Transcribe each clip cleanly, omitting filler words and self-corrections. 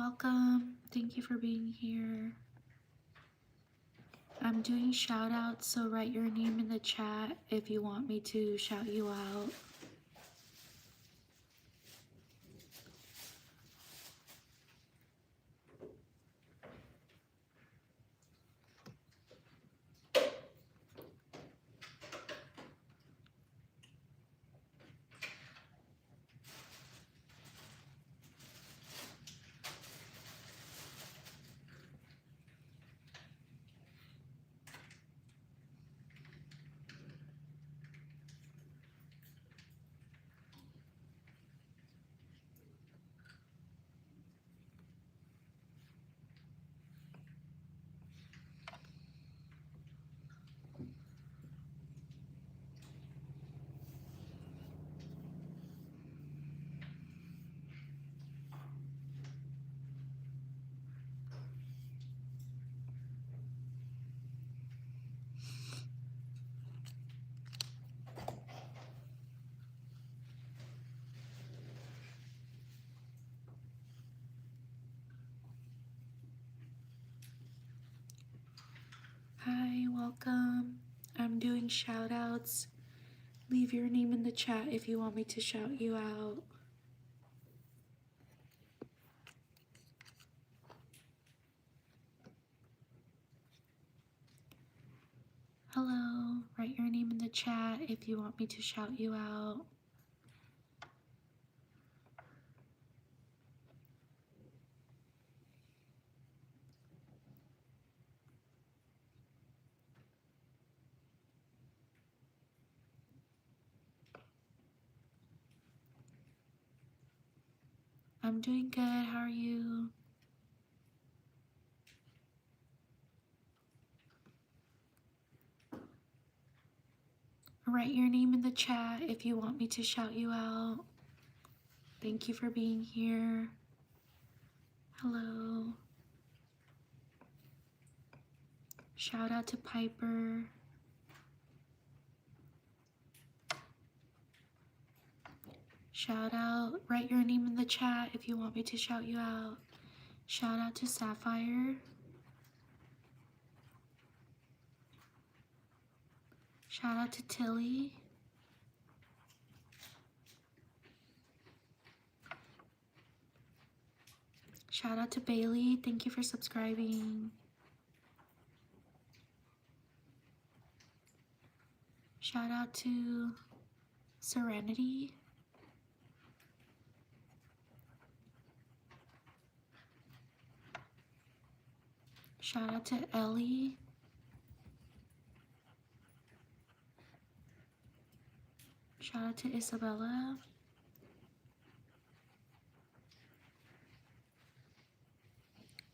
welcome. Thank you for being here. I'm doing shout outs, so write your name in the chat if you want me to shout you out. Hi, welcome. I'm doing shout outs. Leave your name in the chat if you want me to shout you out. Hello, write your name in the chat if you want me to shout you out. I'm doing good. How are you? Write your name in the chat if you want me to shout you out. Thank you for being here. Hello. Shout out to Piper. Shout out, write your name in the chat if you want me to shout you out. Shout out to Sapphire. Shout out to Tilly. Shout out to Bailey. Thank you for subscribing. Shout out to Serenity. Shout out to Ellie. Shout out to Isabella.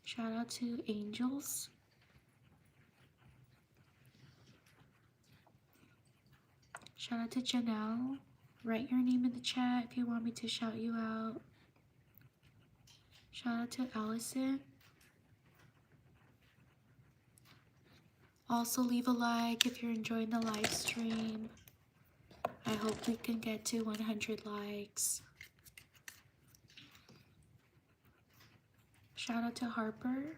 Shout out to Angels. Shout out to Janelle. Write your name in the chat if you want me to shout you out. Shout out to Allison. Also leave a like if you're enjoying the live stream. I hope we can get to 100 likes. Shout out to Harper.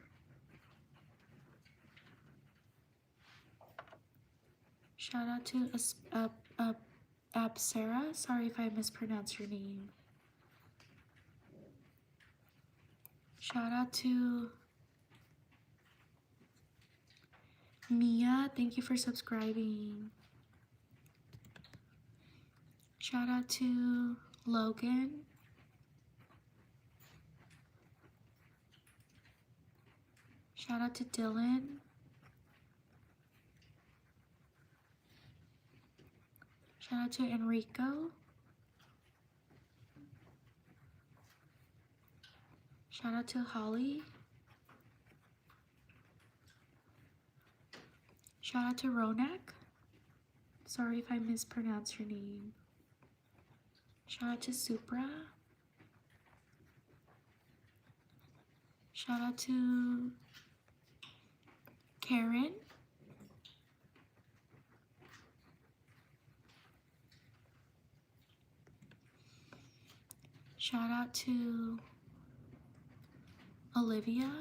Shout out to Sarah. Sorry if I mispronounced your name. Shout out to Mia. Thank you for subscribing. Shout out to Logan. Shout out to Dylan. Shout out to Enrico. Shout out to Holly. Shout out to Ronak. Sorry if I mispronounced your name. Shout out to Supra. Shout out to Karen. Shout out to Olivia.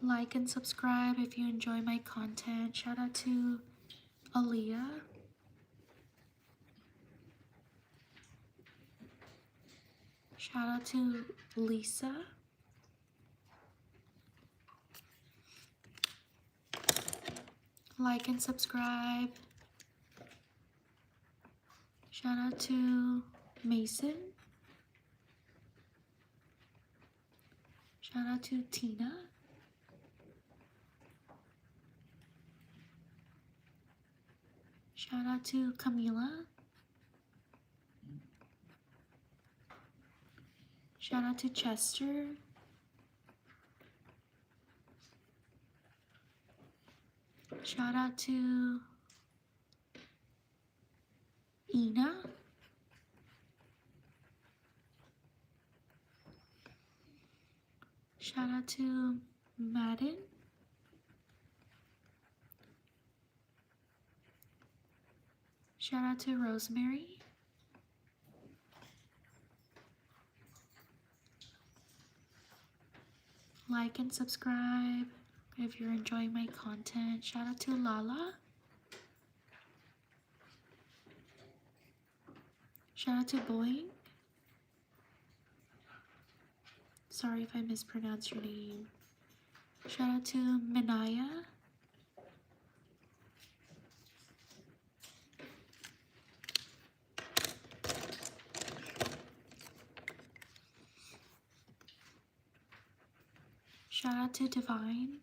Like and subscribe if you enjoy my content. Shout out to Aaliyah. Shout out to Lisa. Like and subscribe. Shout out to Mason. Shout out to Tina. Shout out to Camila. Shout out to Chester. Shout out to Ina. Shout out to Madden. Shout out to Rosemary. Like and subscribe if you're enjoying my content. Shout out to Lala. Shout out to Boeing. Sorry if I mispronounce your name. Shout out to Minaya. Shout out to Divine.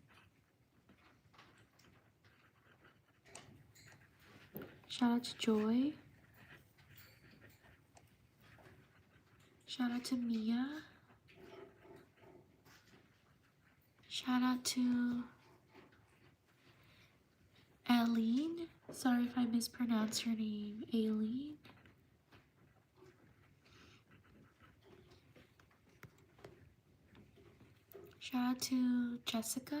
Shout out to Joy. Shout out to Mia. Shout out to Aileen. Sorry if I mispronounce your name. Aileen. Shout out to Jessica.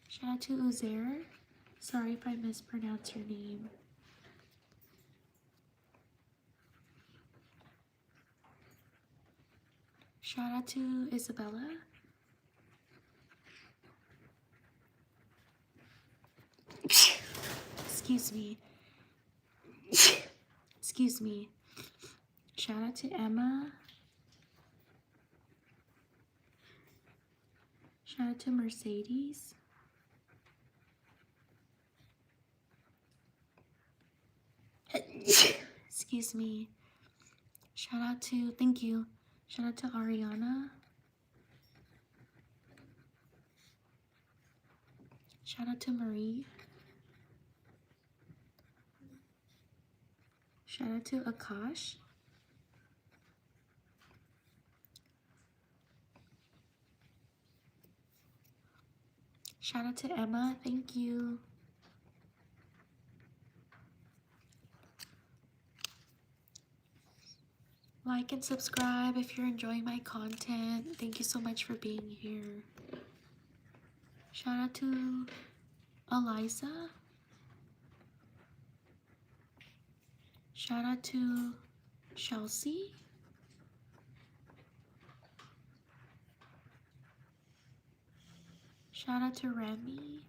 Shout out to Uzair. Sorry if I mispronounce your name. Shout out to Isabella. Excuse me. Excuse me. Shout out to Emma. Shout out to Mercedes. Excuse me. Shout out to, thank you. Shout out to Ariana. Shout out to Marie. Shout out to Akash. Shout out to Emma, thank you. Like and subscribe if you're enjoying my content. Thank you so much for being here. Shout out to Eliza. Shout out to Chelsea. Shout out to Remy.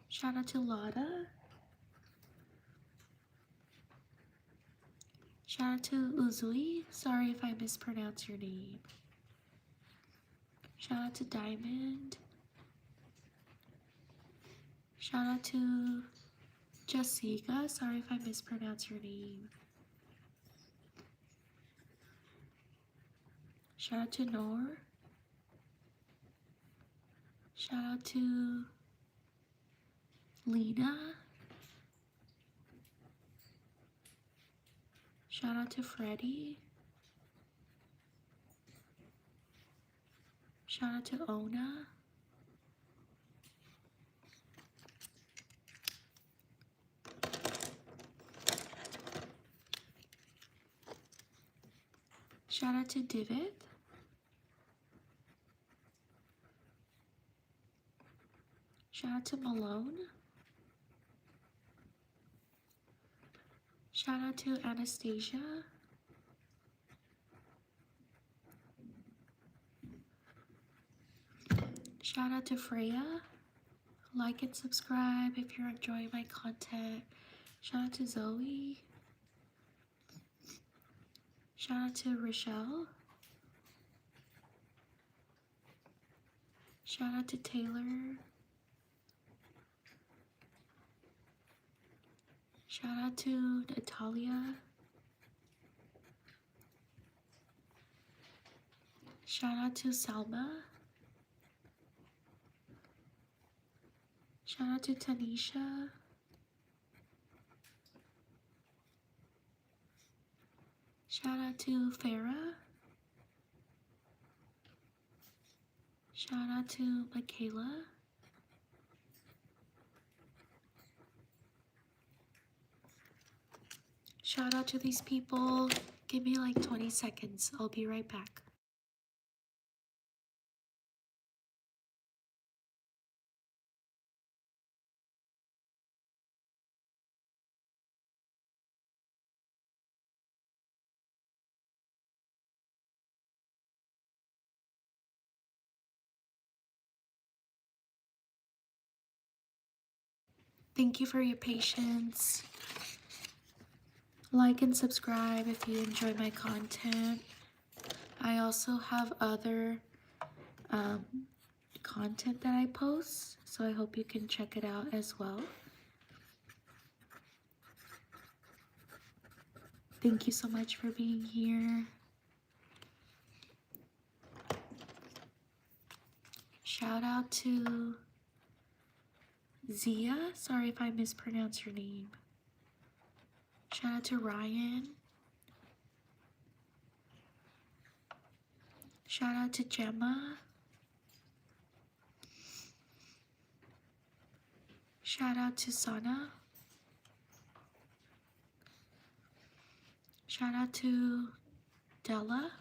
Shout out to Lotta. Shout out to Uzui. Sorry if I mispronounce your name. Shout out to Diamond. Shout out to Jessica. Sorry if I mispronounce your name. Shout out to Noor. Shout out to Lena. Shout out to Freddie. Shout out to Ona. Shout out to Divot. to Malone. Shout out to Anastasia. Shout out to Freya. Like and subscribe if you're enjoying my content. Shout out to Zoe. Shout out to Rochelle. Shout out to Taylor. Shout out to Natalia. Shout out to Salma. Shout out to Tanisha. Shout out to Farah. Shout out to Michaela. Shout out to these people. Give me like 20 seconds. I'll be right back. Thank you for your patience. Like and subscribe if you enjoy my content. I also have other content that I post, so I hope you can check it out as well. Thank you so much for being here. Shout out to Zia. Sorry if I mispronounce your name. Shout out to Ryan. Shout out to Gemma. Shout out to Sana. Shout out to Della.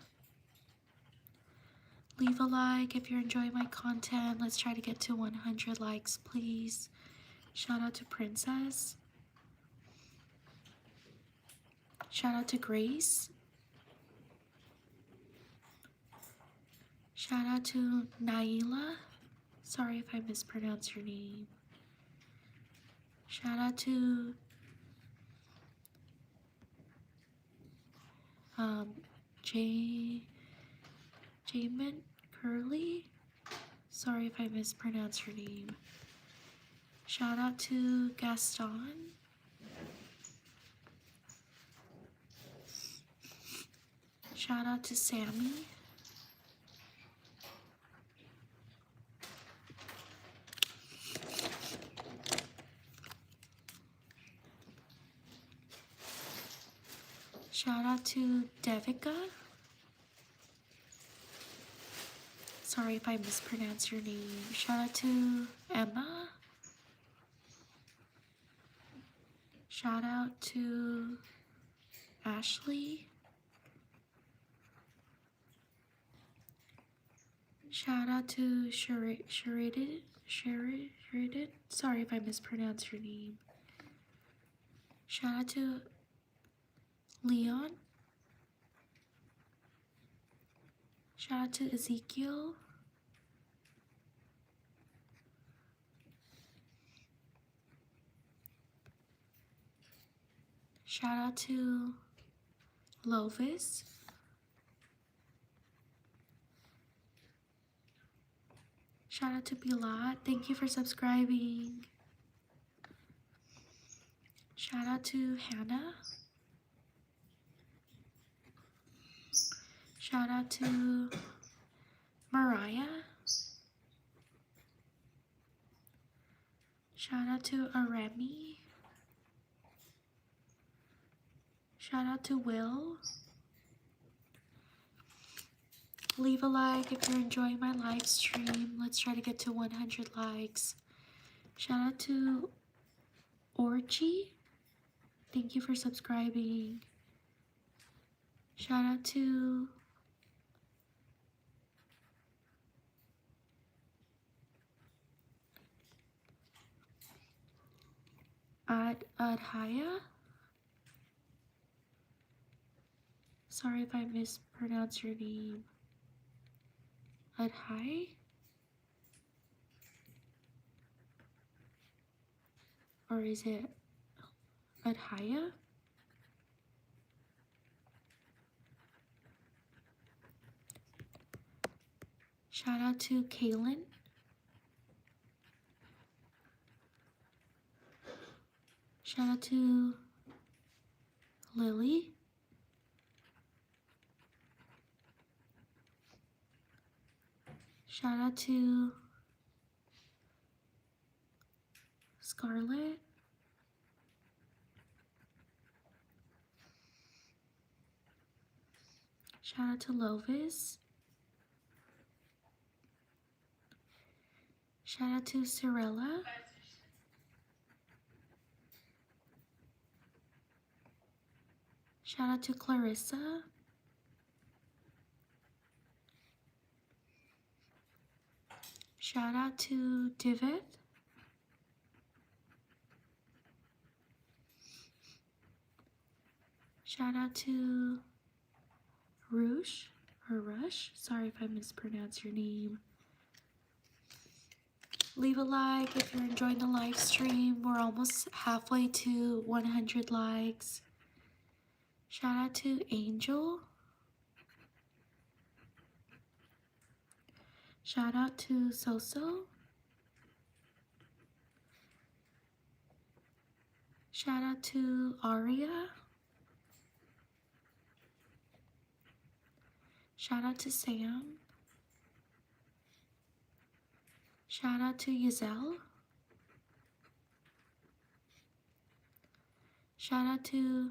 Leave a like if you're enjoying my content. Let's try to get to 100 likes, please. Shout out to Princess. Shout out to Grace. Shout out to Naila. Sorry if I mispronounce your name. Shout out to Jamin Curly. Sorry if I mispronounce your name. Shout out to Gaston. Shout out to Sammy. Shout out to Devika. Sorry if I mispronounce your name. Shout out to Emma. Shout out to Ashley. Shout out to Sheridan. Sorry if I mispronounce your name. Shout out to Leon. Shout out to Ezekiel. Shout out to Lovis. Shout out to Bilal. Thank you for subscribing. Shout out to Hannah. Shout out to Mariah. Shout out to Aremi. Shout out to Will. Leave a like if you're enjoying my live stream. Let's try to get to 100 likes. Shout out to Orchie. Thank you for subscribing. Shout out to Adhaya. Sorry if I mispronounce your name. Adhai? Or is it Adhaya? Shout out to Kaylin. Shout out to Lily. Shout out to Scarlett. Shout out to Lovis. Shout out to Cirilla. Shout out to Clarissa. Shout out to Divot. Shout out to Rush. Sorry if I mispronounce your name. Leave a like if you're enjoying the live stream. We're almost halfway to 100 likes. Shout out to Angel. Shout out to Soso. Shout out to Aria. Shout out to Sam. Shout out to Giselle. Shout out to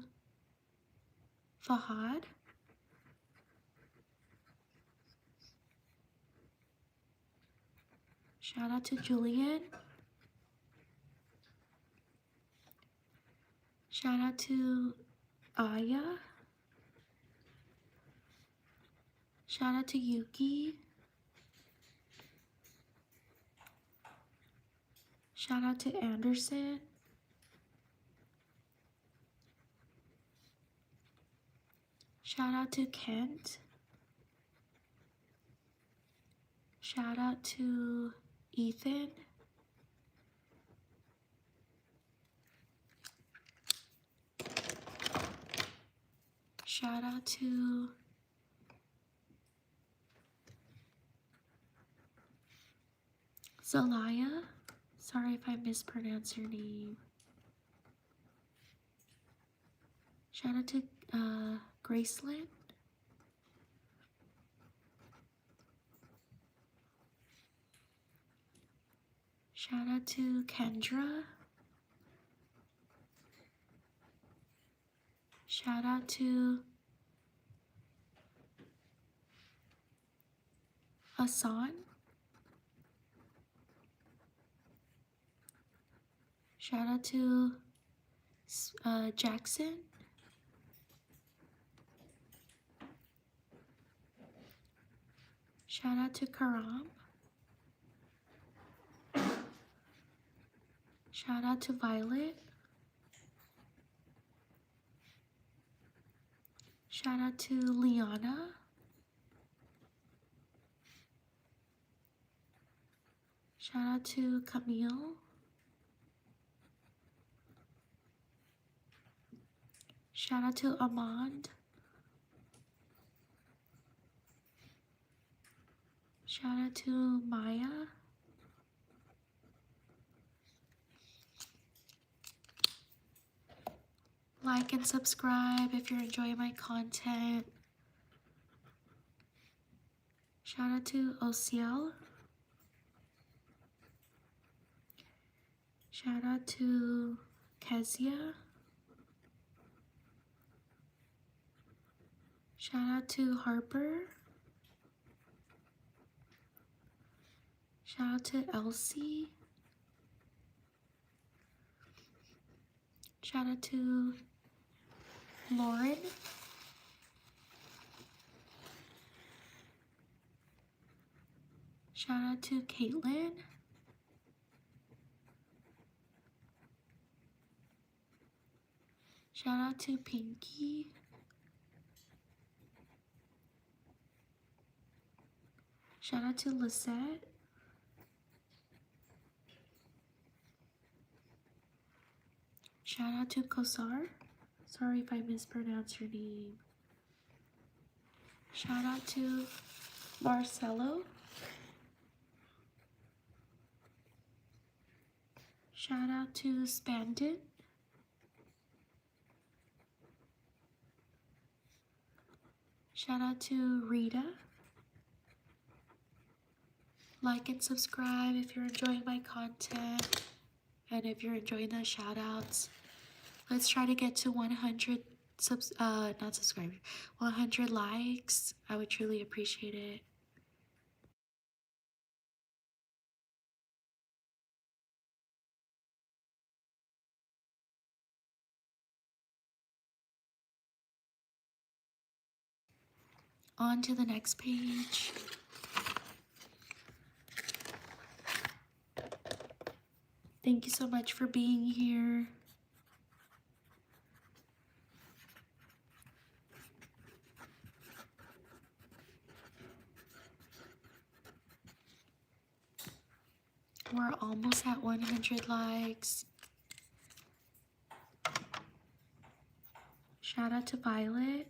Fahad. Shout out to Julian. Shout out to Aya. Shout out to Yuki. Shout out to Anderson. Shout out to Kent. Shout out to Ethan. Shout out to Zelaya. Sorry if I mispronounce your name. Shout out to Graceland. Shout out to Kendra. Shout out to Asan. Shout out to Jackson. Shout out to Karam. Shout out to Violet. Shout out to Liana. Shout out to Camille. Shout out to Amand. Shout out to Maya. Like and subscribe if you're enjoying my content. Shout out to Ociel. Shout out to Kezia. Shout out to Harper. Shout out to Elsie. Shout out to Lauren. Shout out to Caitlin. Shout out to Pinky. Shout out to Lisette. Shout out to Kosar. Sorry if I mispronounced your name. Shout out to Marcelo. Shout out to Spandon. Shout out to Rita. Like and subscribe if you're enjoying my content and if you're enjoying the shout outs. Let's try to get to 100 not subscribers, 100 likes. I would truly appreciate it. On to the next page. Thank you so much for being here. We're almost at 100 likes. Shout out to Violet.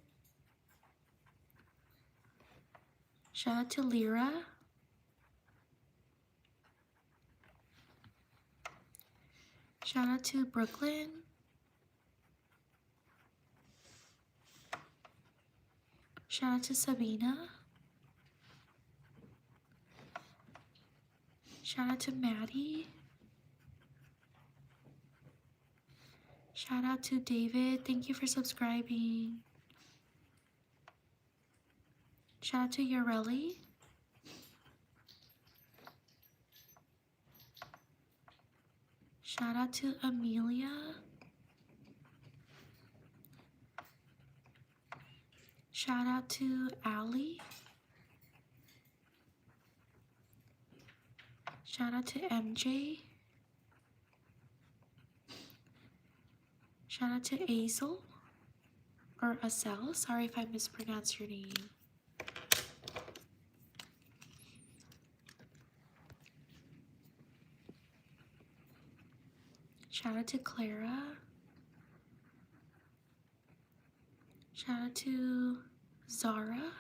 Shout out to Lyra. Shout out to Brooklyn. Shout out to Sabina. Shout out to Maddie. Shout out to David. Thank you for subscribing. Shout out to Yareli. Shout out to Amelia. Shout out to Allie. Shout out to MJ. Shout out to Azel or Acel. Sorry if I mispronounced your name. Shout out to Clara. Shout out to Zara.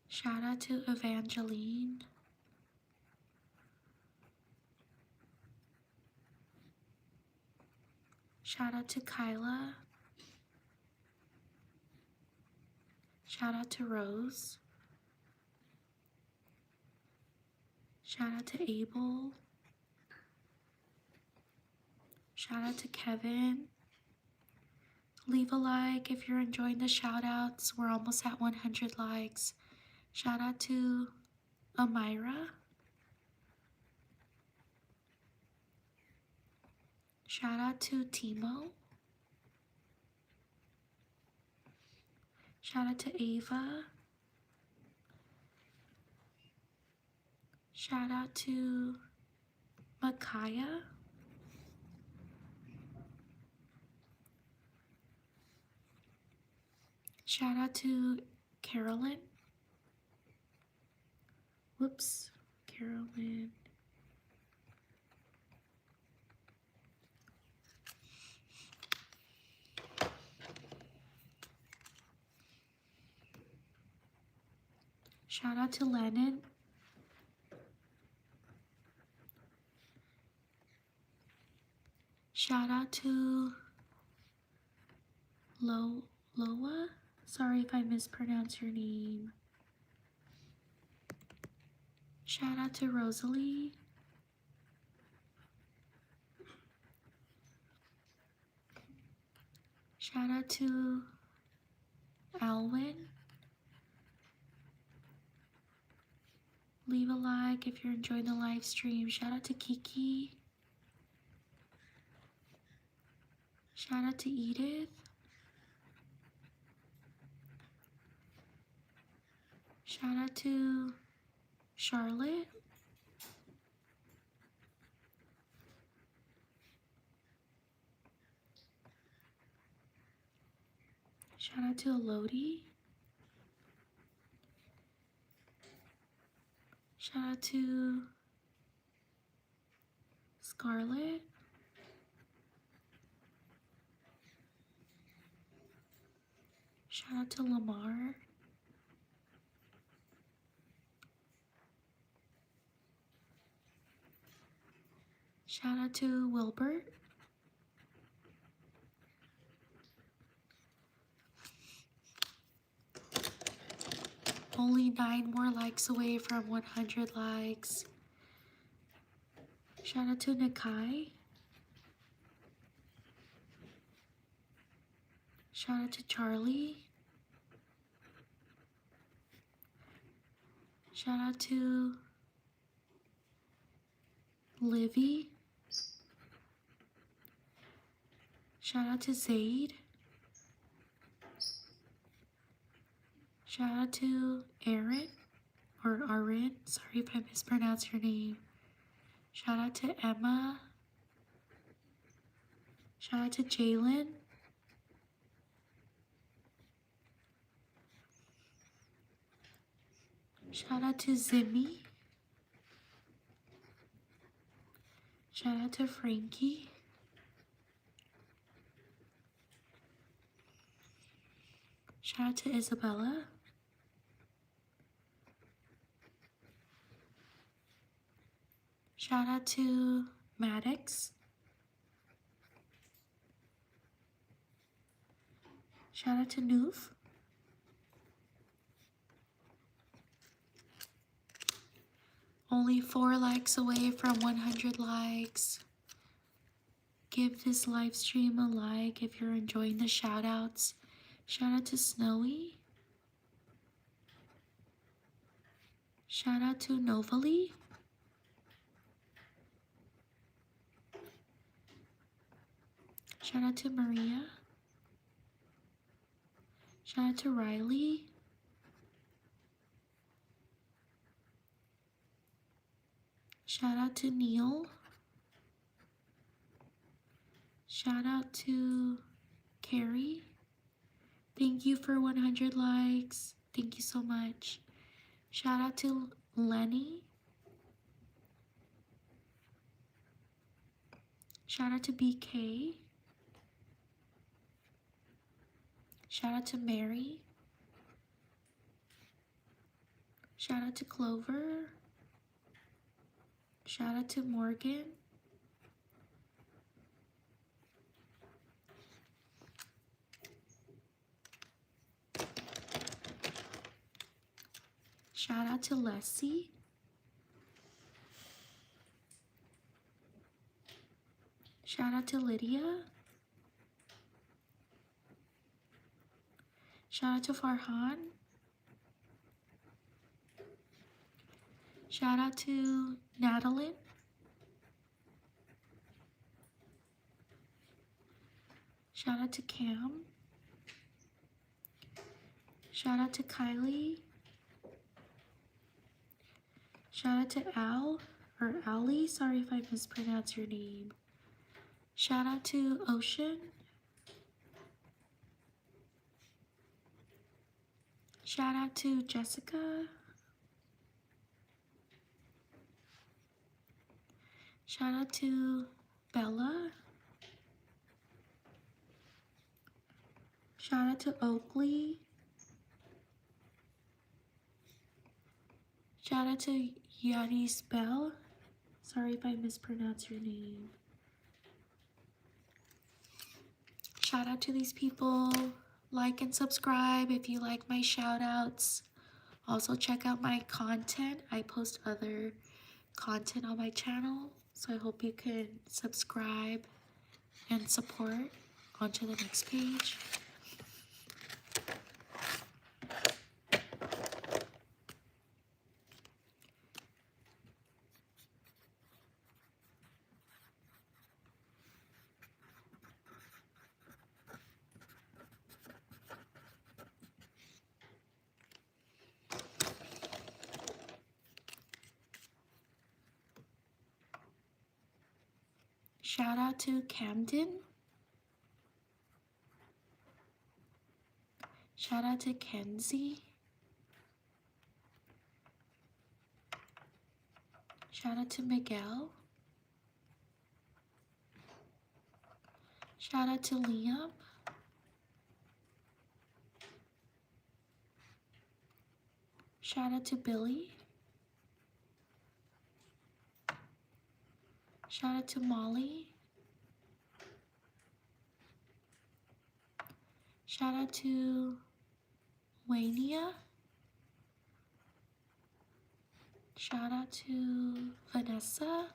Shout out to Evangeline. Shout out to Kyla. Shout out to Rose. Shout out to Abel. Shout out to Kevin. Leave a like if you're enjoying the shout outs. We're almost at 100 likes. Shout out to Amira. Shout out to Timo. Shout out to Ava. Shout out to Makaya. Shout out to Carolyn. Whoops, Carolyn. Shout out to Lennon. Shout out to Loa. Sorry if I mispronounced your name. Shout out to Rosalie. Shout out to Alwyn. Leave a like if you're enjoying the live stream. Shout out to Kiki. Shout out to Edith. Shout out to Charlotte. Shout out to Elodie. Shout out to Scarlett. Shout out to Lamar. Shout out to Wilbert. Only 9 more likes away from 100 likes. Shout out to Nakai. Shout out to Charlie. Shout out to Livy. Shout out to Zaid. Shout out to Aaron, or Arin. Sorry if I mispronounce your name. Shout out to Emma. Shout out to Jalen. Shout out to Zimmy. Shout out to Frankie. Shout out to Isabella. Shout out to Maddox. Shout out to Noof. Only 4 likes away from 100 likes. Give this live stream a like if you're enjoying the shout outs. Shout out to Snowy. Shout out to Novali. Shout out to Maria. Shout out to Riley. Shout out to Neil. Shout out to Carrie. Thank you for 100 likes. Thank you so much. Shout out to Lenny. Shout out to BK. Shout out to Mary. Shout out to Clover. Shout out to Morgan. Shout out to Leslie. Shout out to Lydia. Shout out to Farhan. Shout out to Natalie. Shout out to Cam. Shout out to Kylie. Shout out to Al, or Ali, sorry if I mispronounce your name. Shout out to Ocean. Shout out to Jessica. Shout out to Bella. Shout out to Oakley. Shout out to Yanni's Bell. Sorry if I mispronounce your name. Shout out to these people. Like and subscribe if you like my shout outs. Also check out my content. I post other content on my channel. So I hope you can subscribe and support. On to the next page. Shout out to Camden. Shout out to Kenzie. Shout out to Miguel. Shout out to Liam. Shout out to Billy. Shout out to Molly. Shout out to Wania. Shout out to Vanessa.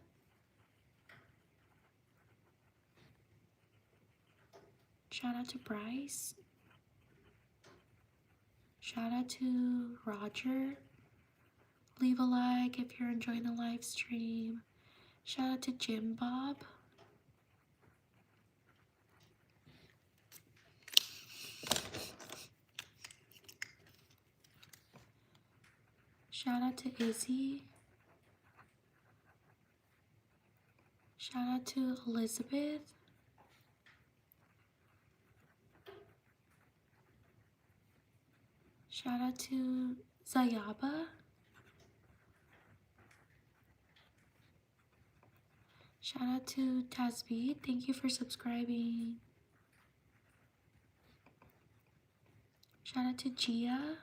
Shout out to Bryce. Shout out to Roger. Leave a like if you're enjoying the live stream. Shout out to Jim Bob. Shout out to Izzy. Shout out to Elizabeth. Shout out to Zayaba. Shout out to Tasbih. Thank you for subscribing. Shout out to Gia.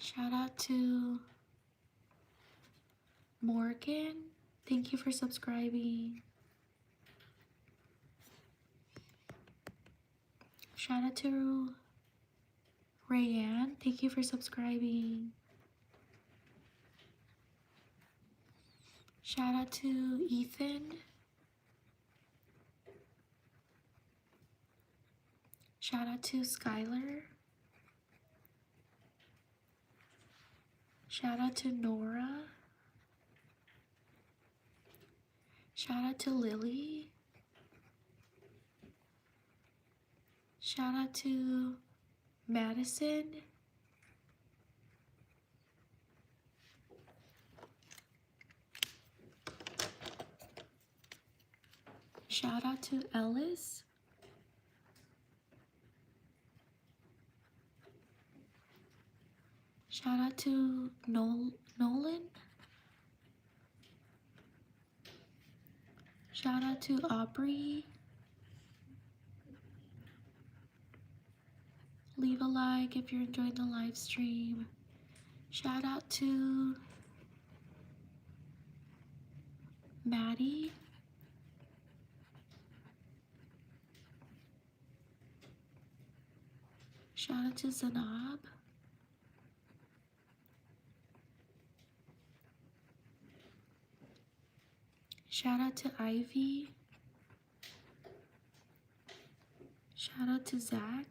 Shout out to Morgan. Thank you for subscribing. Shout out to Rayanne. Thank you for subscribing. Shout out to Ethan. Shout out to Skylar. Shout out to Nora. Shout out to Lily. Shout out to Madison. Shout out to Ellis. Shout out to Nolan. Shout out to Aubrey. Leave a like if you're enjoying the live stream. Shout out to Maddie. Shout out to Zanab. Shout out to Ivy. Shout out to Zach.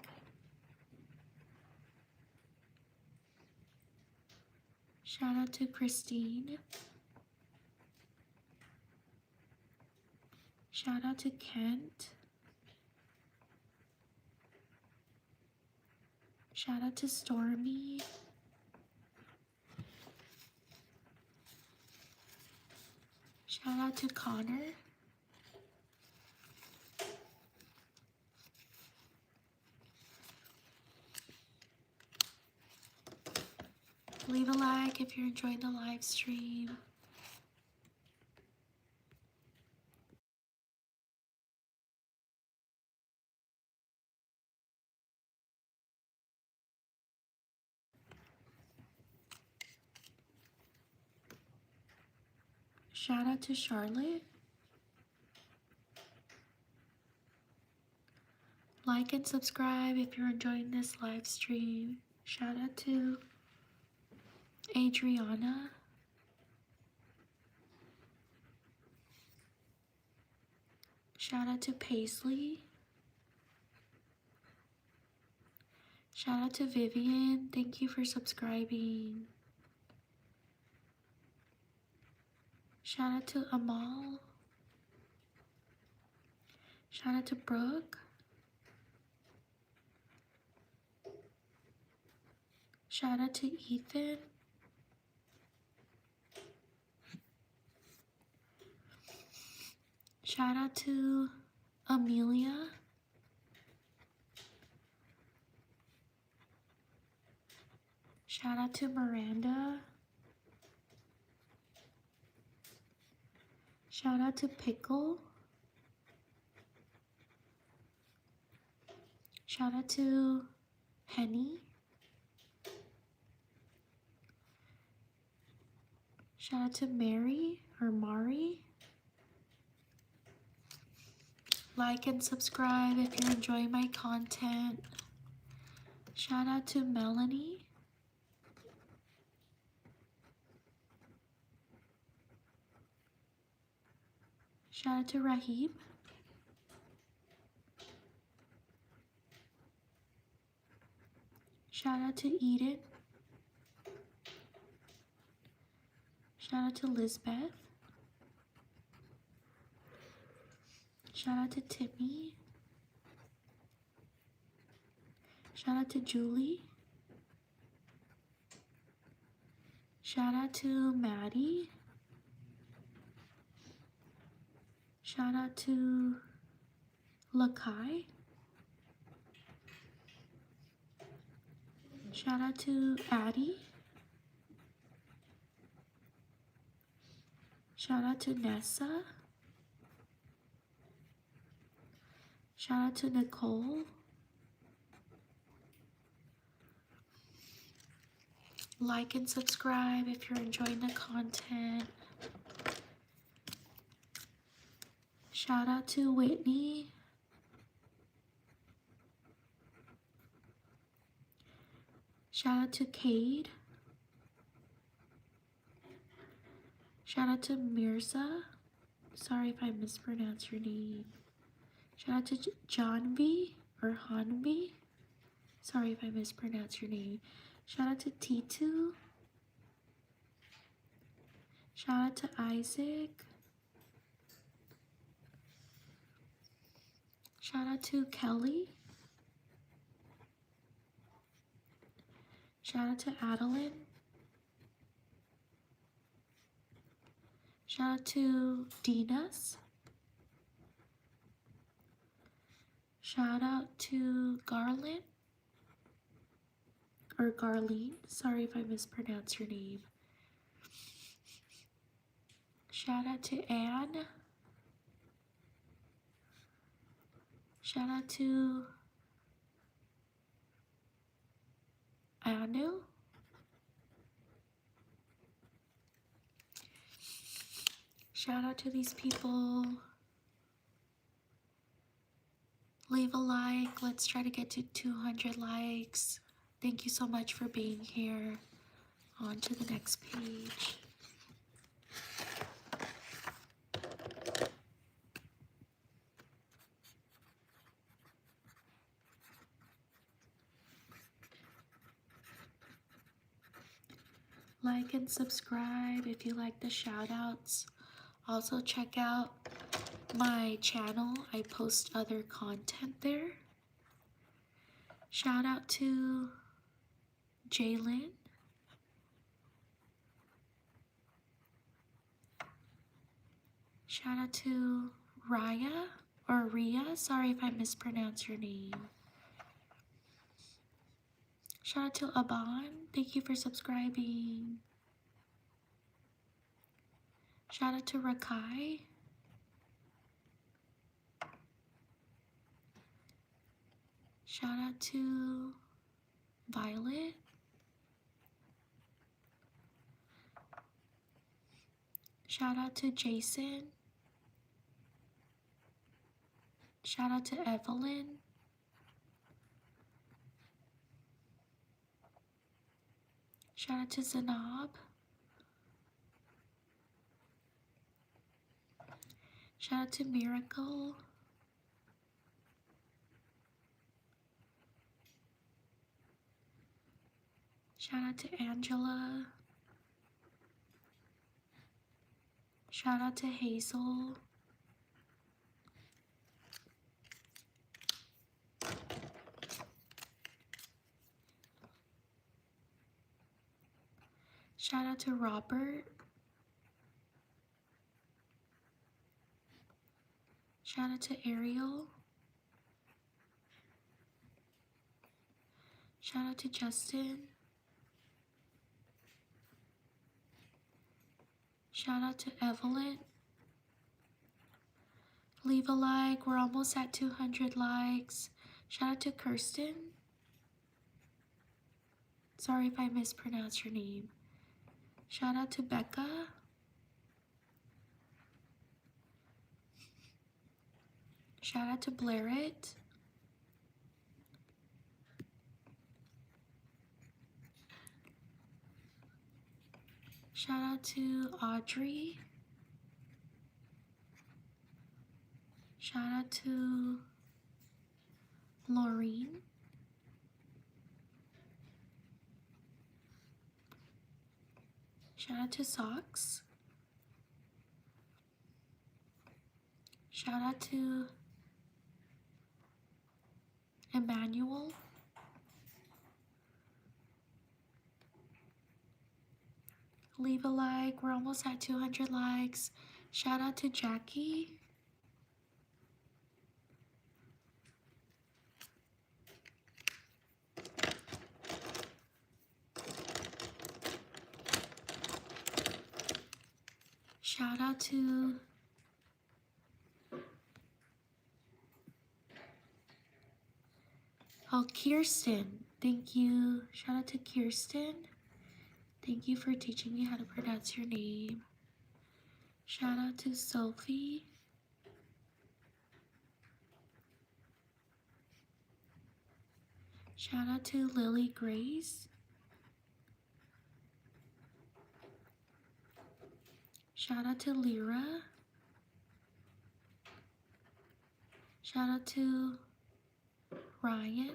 Shout out to Christine. Shout out to Kent. Shout out to Stormy. Shout out to Connor. Leave a like if you're enjoying the live stream. Shout out to Charlotte. Like and subscribe if you're enjoying this live stream. Shout out to Adriana. Shout out to Paisley. Shout out to Vivian. Thank you for subscribing. Shout out to Amal. Shout out to Brooke. Shout out to Ethan. Shout out to Amelia. out to Miranda. Shout out to Pickle. Shout out to Henny. Shout out to Mary or Mari. Like and subscribe if you're enjoying my content. Shout out to Melanie. Shout out to Rahib. Shout out to Eden. Shout out to Lisbeth. Shout out to Timmy. Shout out to Julie. Shout out to Maddie. Shout out to Lakai. Shout out to Addie. Shout out to Nessa. Shout out to Nicole. Like and subscribe if you're enjoying the content. Shout out to Whitney. Shout out to Cade. Shout out to Mirza. Sorry if I mispronounce your name. Shout out to Johnby or Hanby. Sorry if I mispronounce your name. Shout out to T2. Shout out to Isaac. Shout out to Kelly. Shout out to Adeline. Shout out to Dinas. Shout out to Garland. Or Garlene. Sorry if I mispronounce your name. Shout out to Anne. Shout out to Anu. Shout out to these people. Leave a like. Let's try to get to 200 likes. Thank you so much for being here. On to the next page. Like and subscribe if you like the shout outs. Also check out my channel. I post other content there. Shout out to Jalen. Shout out to Raya or Ria. Sorry if I mispronounce your name. Shout out to Aban. Thank you for subscribing. Shout out to Rakai. Shout out to Violet. Shout out to Jason. Shout out to Evelyn. Shout out to Zanab. Shout out to Miracle. Shout out to Angela. Shout out to Hazel. Shout out to Robert. Shout out to Ariel. Shout out to Justin. Shout out to Evelyn. Leave a like. We're almost at 200 likes. Shout out to Kirsten. Sorry if I mispronounced your name. Shout out to Becca. Shout out to Blairit. Shout out to Audrey. Shout out to Laureen. Shout out to Socks. Shout out to Emmanuel. Leave a like. We're almost at 200 likes. Shout out to Jackie. Shout out to Kirsten. Thank you. Shout out to Kirsten. Thank you for teaching me how to pronounce your name. Shout out to Sophie. Shout out to Lily Grace. Shout out to Lyra. Shout out to Ryan.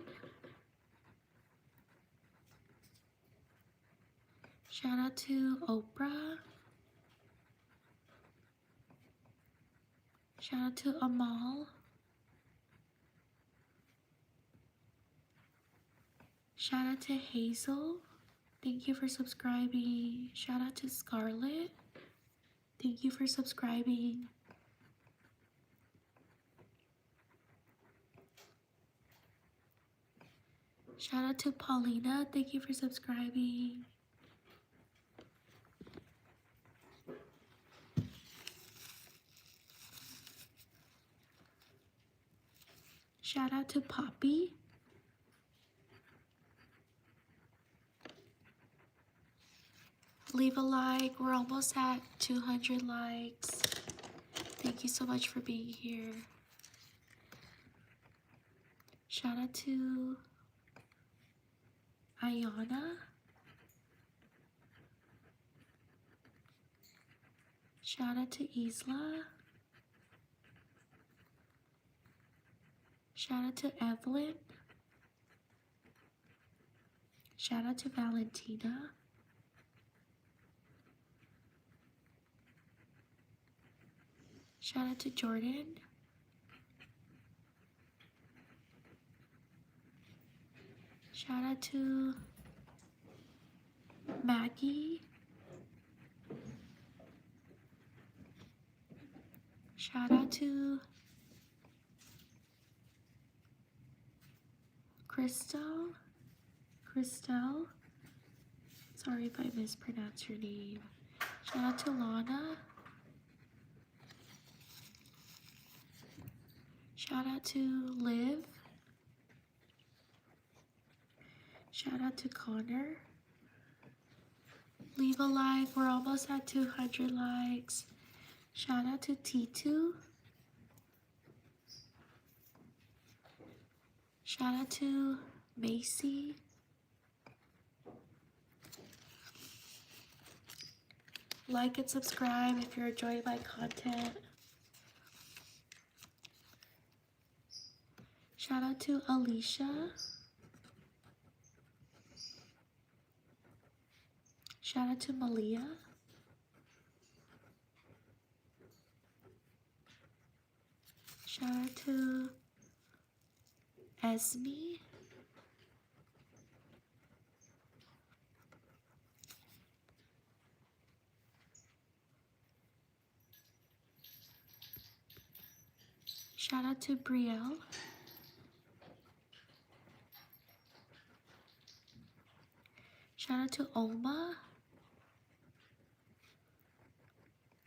Shout out to Oprah. Shout out to Amal. Shout out to Hazel. Thank you for subscribing. Shout out to Scarlett. Thank you for subscribing. Shout out to Paulina. Thank you for subscribing. Shout out to Poppy. Leave a like. We're almost at 200 likes. Thank you so much for being here. Shout out to Ayana. Shout out to Isla. Shout out to Evelyn. Shout out to Valentina. Shout out to Jordan. Shout out to Maggie. Shout out to Crystal. Sorry if I mispronounced your name. Shout out to Lana. Shout out to Liv. Shout out to Connor. Leave a like. We're almost at 200 likes. Shout out to T2. Shout out to Macy. Like and subscribe if you're enjoying my content. Shout out to Alicia. Shout out to Malia. Shout out to Esme. Shout out to Brielle. Shout out to Oma.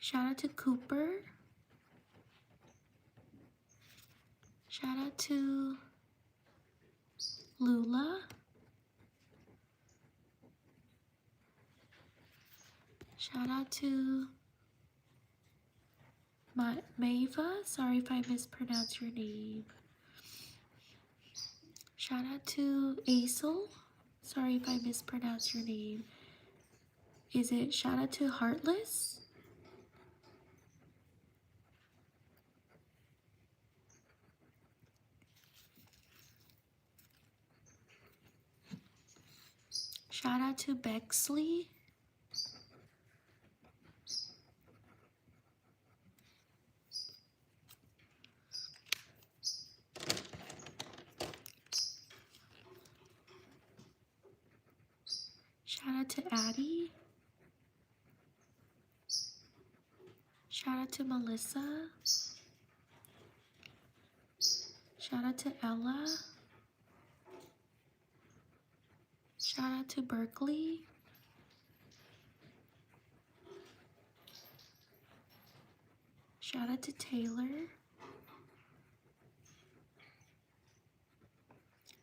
Shout out to Cooper. Shout out to Lula. Shout out to Mava. Sorry if I mispronounced your name. Shout out to Aisel. Sorry if I mispronounced your name. Is it shout out to Heartless? Shout out to Bexley. Shout out to Addie. Shout out to Melissa. Shout out to Ella. Shout out to Berkeley. Shout out to Taylor.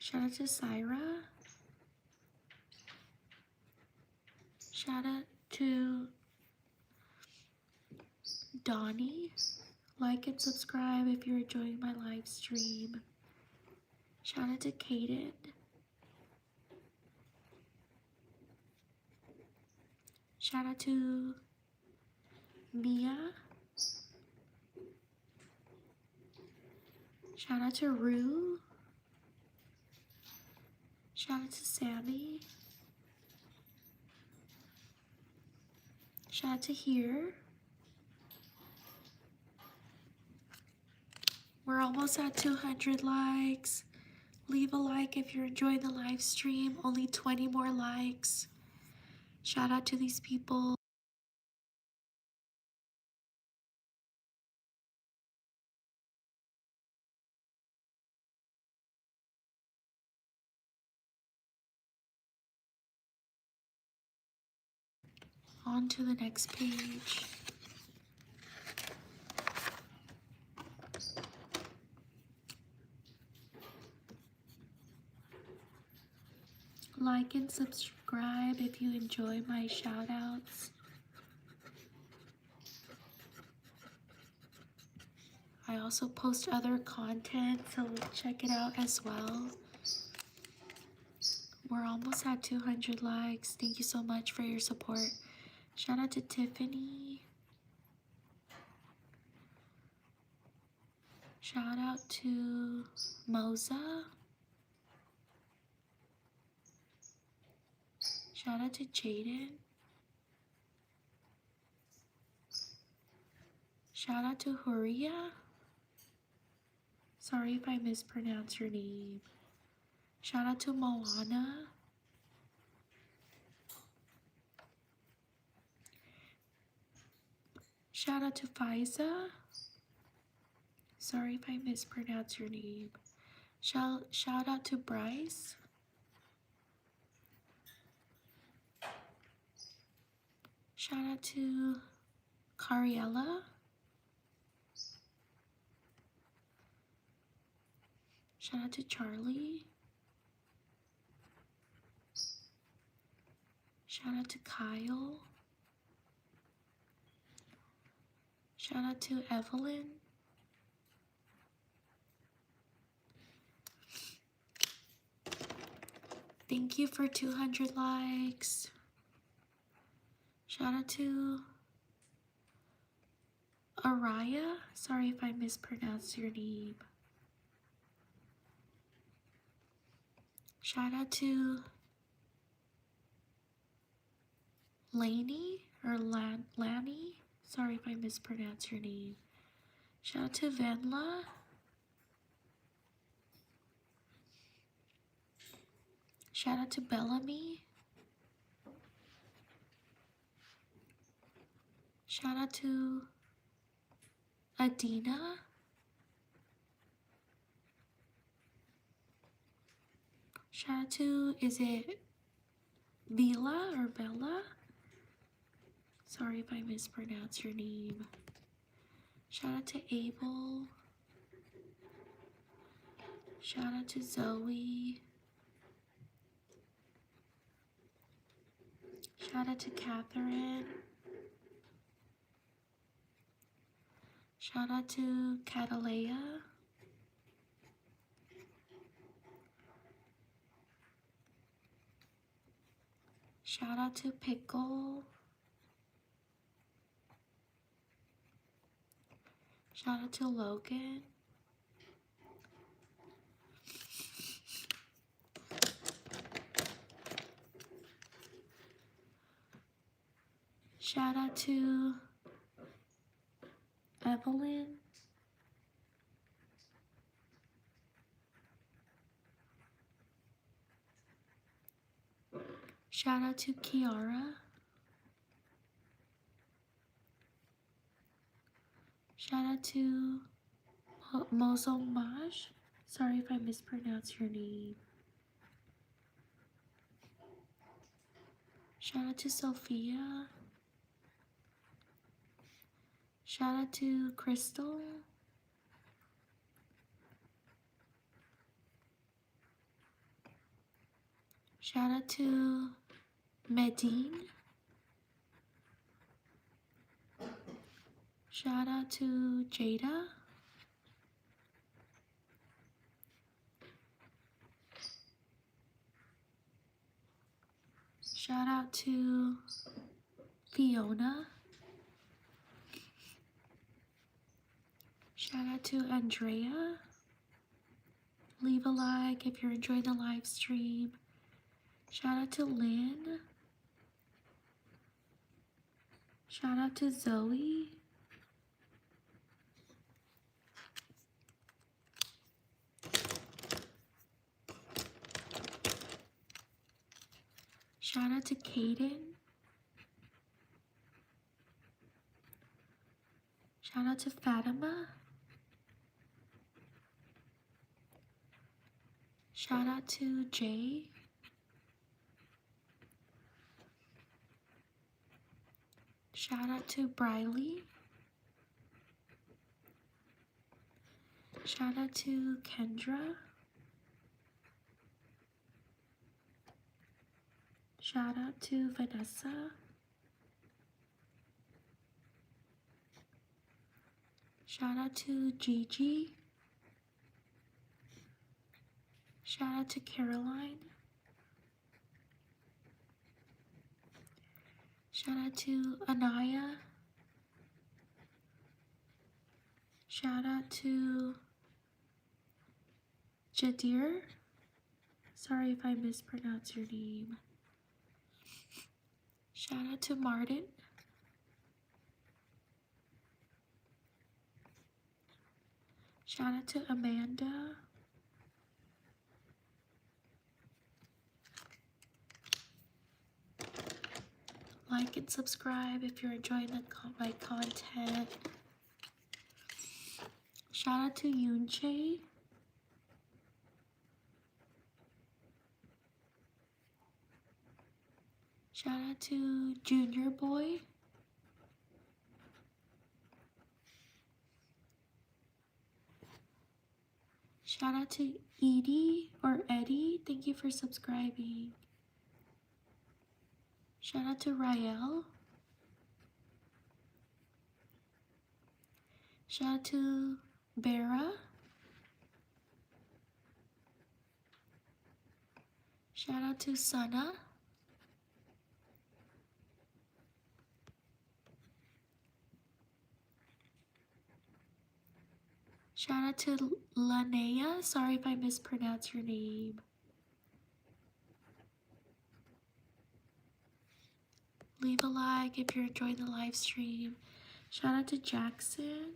Shout out to Syra. Shout out to Donnie. Like and subscribe if you're enjoying my live stream. Shout out to Kaden. Shout out to Mia. Shout out to Rue. Shout out to Sammy. Shout out to Here. We're almost at 200 likes. Leave a like if you're enjoying the live stream. Only 20 more likes. Shout out to these people. On to the next page. Like and subscribe if you enjoy my shout outs. I also post other content, so check it out as well. We're almost at 200 likes. Thank you so much for your support. Shout out to Tiffany. Shout out to Moza. Shout out to Jaden. Shout out to Huria. Sorry if I mispronounced your name. Shout out to Moana. Shout out to Fiza. Sorry if I mispronounced your name. Shout out to Bryce. Shout out to Cariella. Shout out to Charlie. Shout out to Kyle. Shout out to Evelyn. Thank you for 200 likes. Shout out to Araya. Sorry if I mispronounced your name. Shout out to Laney or Lanny. Sorry if I mispronounced your name. Shout out to Venla. Shout out to Bellamy. Shout out to Adina. Shout out to, is it Vila or Bella? Sorry if I mispronounce your name. Shout out to Abel. Shout out to Zoe. Shout out to Catherine. Shout out to Catalea. Shout out to Pickle. Shout out to Logan. Shout out to Evelyn. Shout out to Kiara. Shout out to Mozomaj. Sorry if I mispronounce your name. Shout out to Sophia. Shout out to Crystal. Shout out to Medine. Shout out to Jada. Shout out to Fiona. Shout out to Andrea. Leave a like if you're enjoying the live stream. Shout out to Lynn. Shout out to Zoe. Shout out to Kaden. Shout out to Fatima. Shout out to Jay. Shout out to Briley. Shout out to Kendra. Shout out to Vanessa. Shout out to Gigi. Shout out to Caroline. Shout out to Anaya. Shout out to Jadir. Sorry if I mispronounce your name. Shout out to Martin. Shout out to Amanda. Like and subscribe if you're enjoying my content. Shout out to Yunche. Shout out to Junior Boy. Shout out to Edie or Eddie. Thank you for subscribing. Shout out to Rael. Shout out to Vera. Shout out to Sana. Shout out to Lanea. Sorry if I mispronounce your name. Leave a like if you're enjoying the live stream. Shout out to Jackson.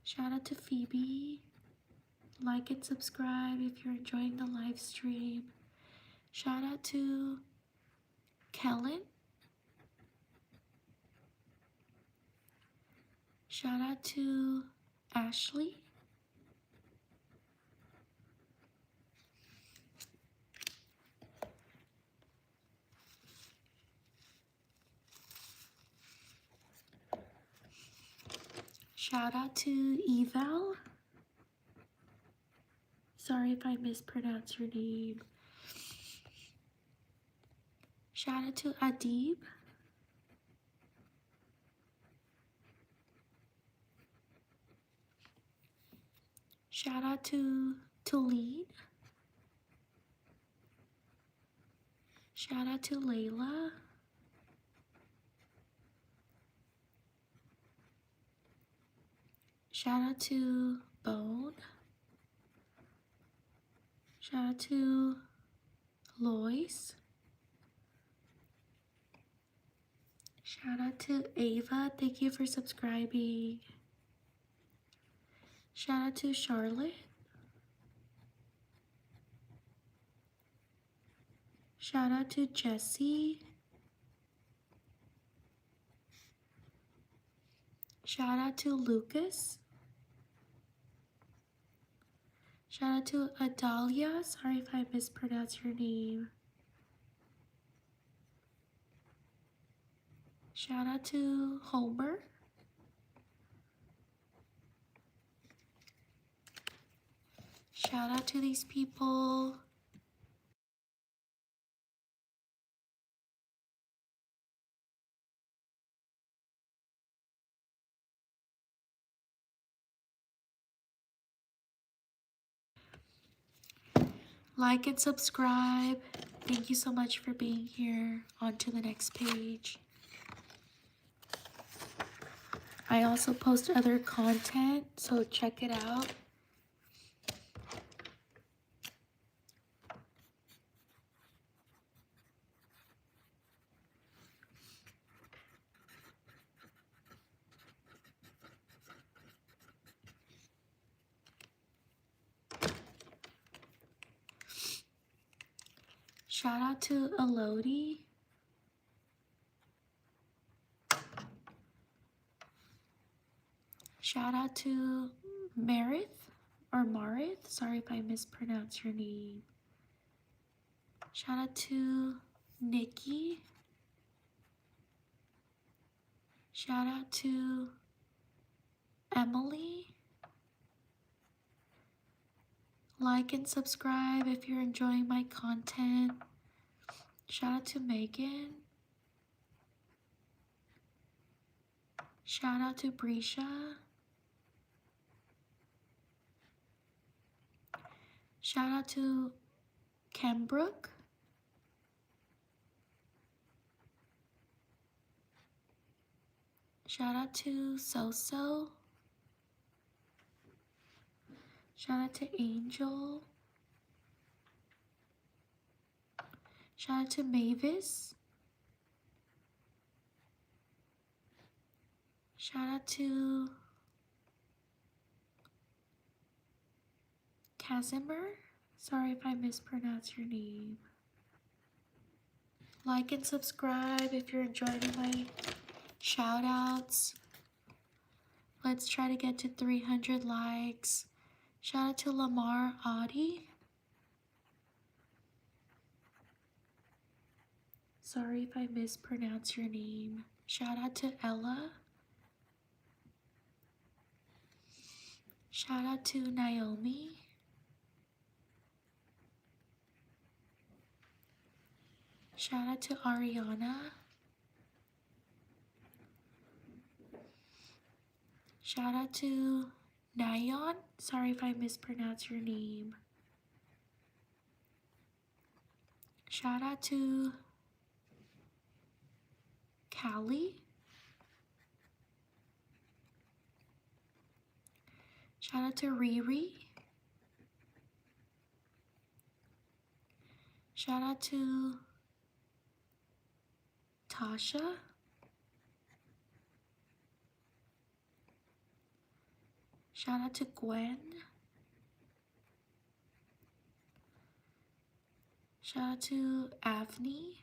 Shout out to Phoebe. Like and subscribe if you're enjoying the live stream. Shout out to Kellen. Shout out to Ashley. Shout out to Eval. Sorry if I mispronounce your name. Shout out to Adib. Shout out to Tulene. Shout out to Layla. Shout out to Bone. Shout out to Lois. Shout out to Ava. Thank you for subscribing. Shout out to Charlotte. Shout out to Jessie. Shout out to Lucas. Shout out to Adalia. Sorry if I mispronounced your name. Shout out to Homer. Shout out to these people. Like and subscribe. Thank you so much for being here. On to the next page. I also post other content, so check it out. Shout out to Elodie. Shout out to Marith or Marith. Sorry if I mispronounced your name. Shout out to Nikki. Shout out to Emily. Like and subscribe if you're enjoying my content. Shout out to Megan. Shout out to Brisha. Shout out to Kembrook. Shout out to Soso. Shout out to Angel. Shout out to Mavis. Shout out to Casimir. Sorry if I mispronounced your name. Like and subscribe if you're enjoying my shout outs. Let's try to get to 300 likes. Shout out to Lamar Audi. Sorry if I mispronounced your name. Shout out to Ella. Shout out to Naomi. Shout out to Ariana. Shout out to Nayon. Sorry if I mispronounced your name. Shout out to Callie. Shout out to Riri. Shout out to Tasha. Shout out to Gwen. Shout out to Avni.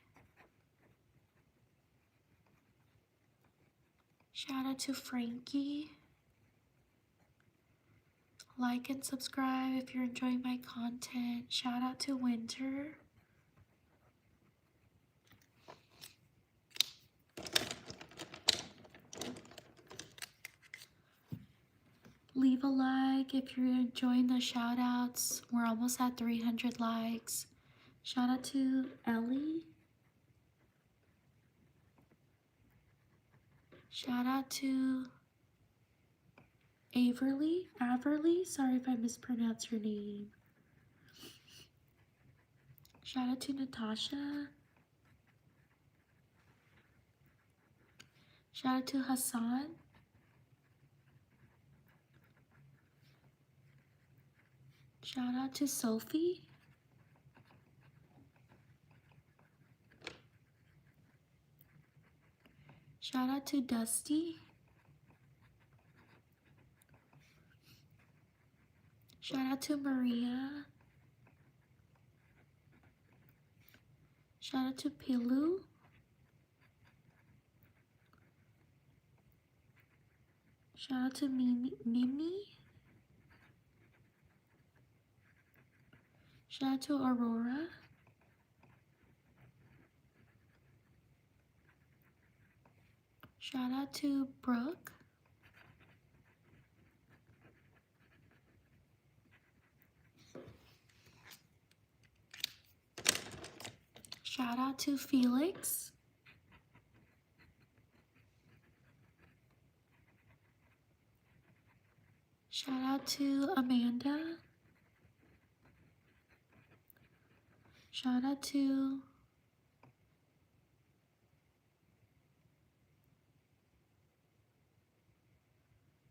Shout out to Frankie. Like and subscribe if you're enjoying my content. Shout out to Winter. Leave a like if you're enjoying the shout outs. We're almost at 300 likes. Shout out to Ellie. Shout out to Averly. Sorry if I mispronounced your name. Shout out to Natasha. Shout out to Hassan. Shout out to Sophie. Shout out to Dusty. Shout out to Maria. Shout out to Pilu. Shout out to Mimi. Shout out to Aurora. Shout out to Brooke. Shout out to Felix. Shout out to Amanda. Shout out to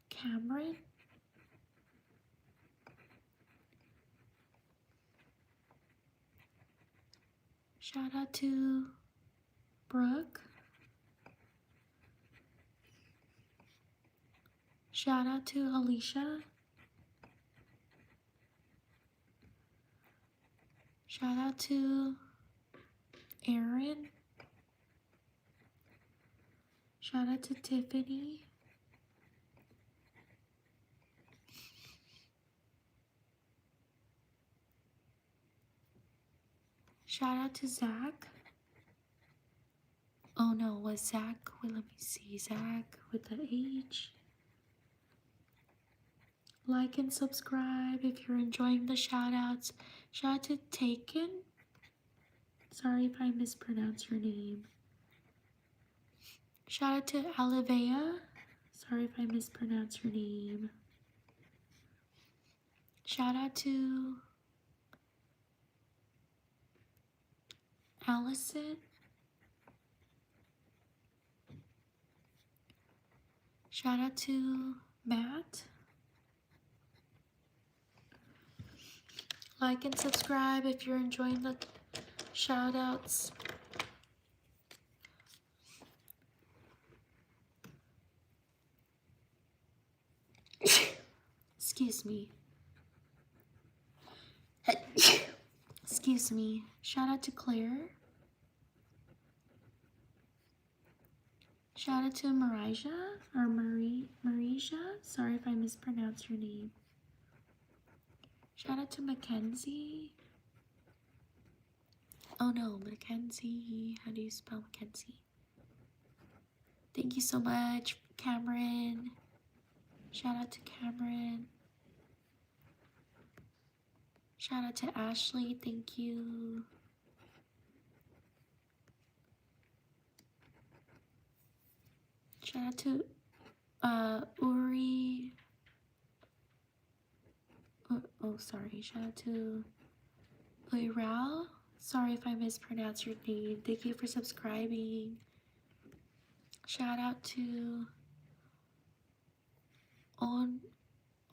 Cameron. Shout out to Brooke. Shout out to Alicia. Shout out to Aaron. Shout out to Tiffany. Shout out to Zach. Oh no, was Zach? Wait, let me see. Zach with the H. Like and subscribe if you're enjoying the shout outs. Shout out to Taken. Sorry if I mispronounced your name. Shout out to Alivea. Sorry if I mispronounced your name. Shout out to Allison. Shout out to Matt. Like and subscribe if you're enjoying the shout outs. Excuse me. Excuse me. Shout out to Claire. Shout out to Marija or Marija. Sorry if I mispronounced your name. Shout out to Mackenzie. Oh no, Mackenzie. How do you spell Mackenzie? Thank you so much, Cameron. Shout out to Cameron. Shout out to Ashley. Thank you. Shout out to Uri. Oh, sorry. Shout out to Uiral. Sorry if I mispronounced your name. Thank you for subscribing. Shout out to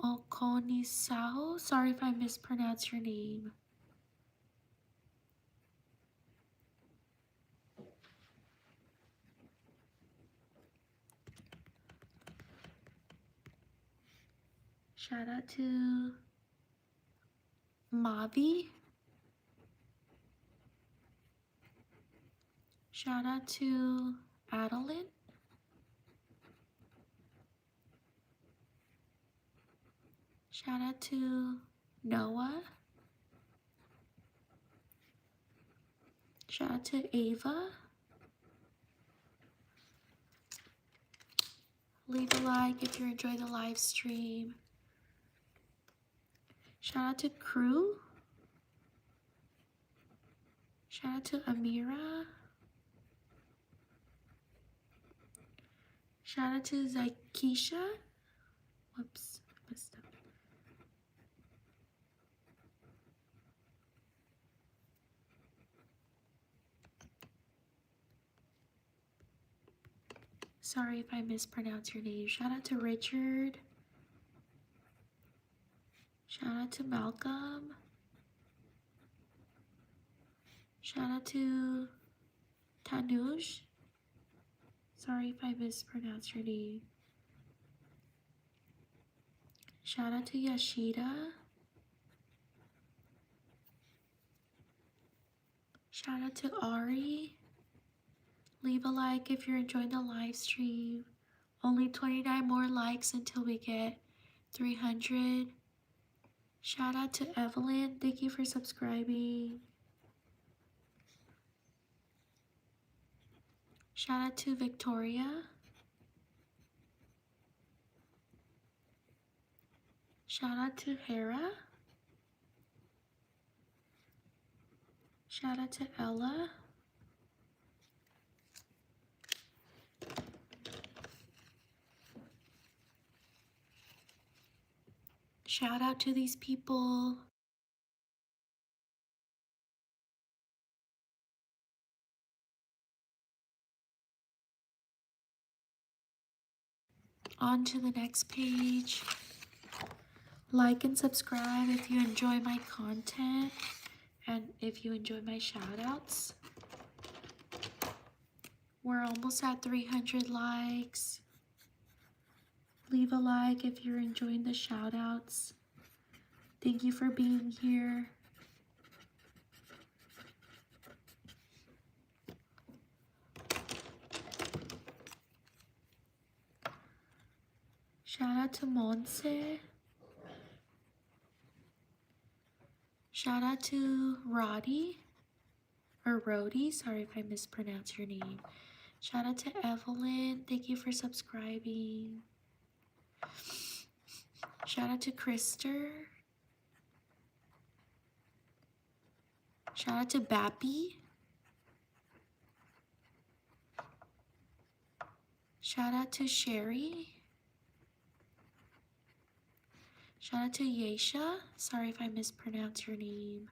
Okonisao. Sorry if I mispronounced your name. Shout out to Mavi. Shout out to Adeline. Shout out to Noah. Shout out to Ava. Leave a like if you enjoy the live stream. Shout out to Crew. Shout out to Amira. Shout out to Zykesha. Whoops, messed up. Sorry if I mispronounce your name. Shout out to Richard. Shout out to Malcolm. Shout out to Tanuj. Sorry if I mispronounced your name. Shout out to Yashida. Shout out to Ari. Leave a like if you're enjoying the live stream. Only 29 more likes until we get 300. Shout out to Evelyn. Thank you for subscribing. Shout out to Victoria. Shout out to Hera. Shout out to Ella. Shout out to these people. On to the next page. Like and subscribe if you enjoy my content and if you enjoy my shout outs. We're almost at 300 likes. Leave a like if you're enjoying the shout outs. Thank you for being here. Shout out to Monse. Shout out to Roddy, or Rody, sorry if I mispronounced your name. Shout out to Evelyn, thank you for subscribing. Shout out to Krister. Shout out to Bappy. Shout out to Sherry. Shout out to Yesha. Sorry if I mispronounced your name.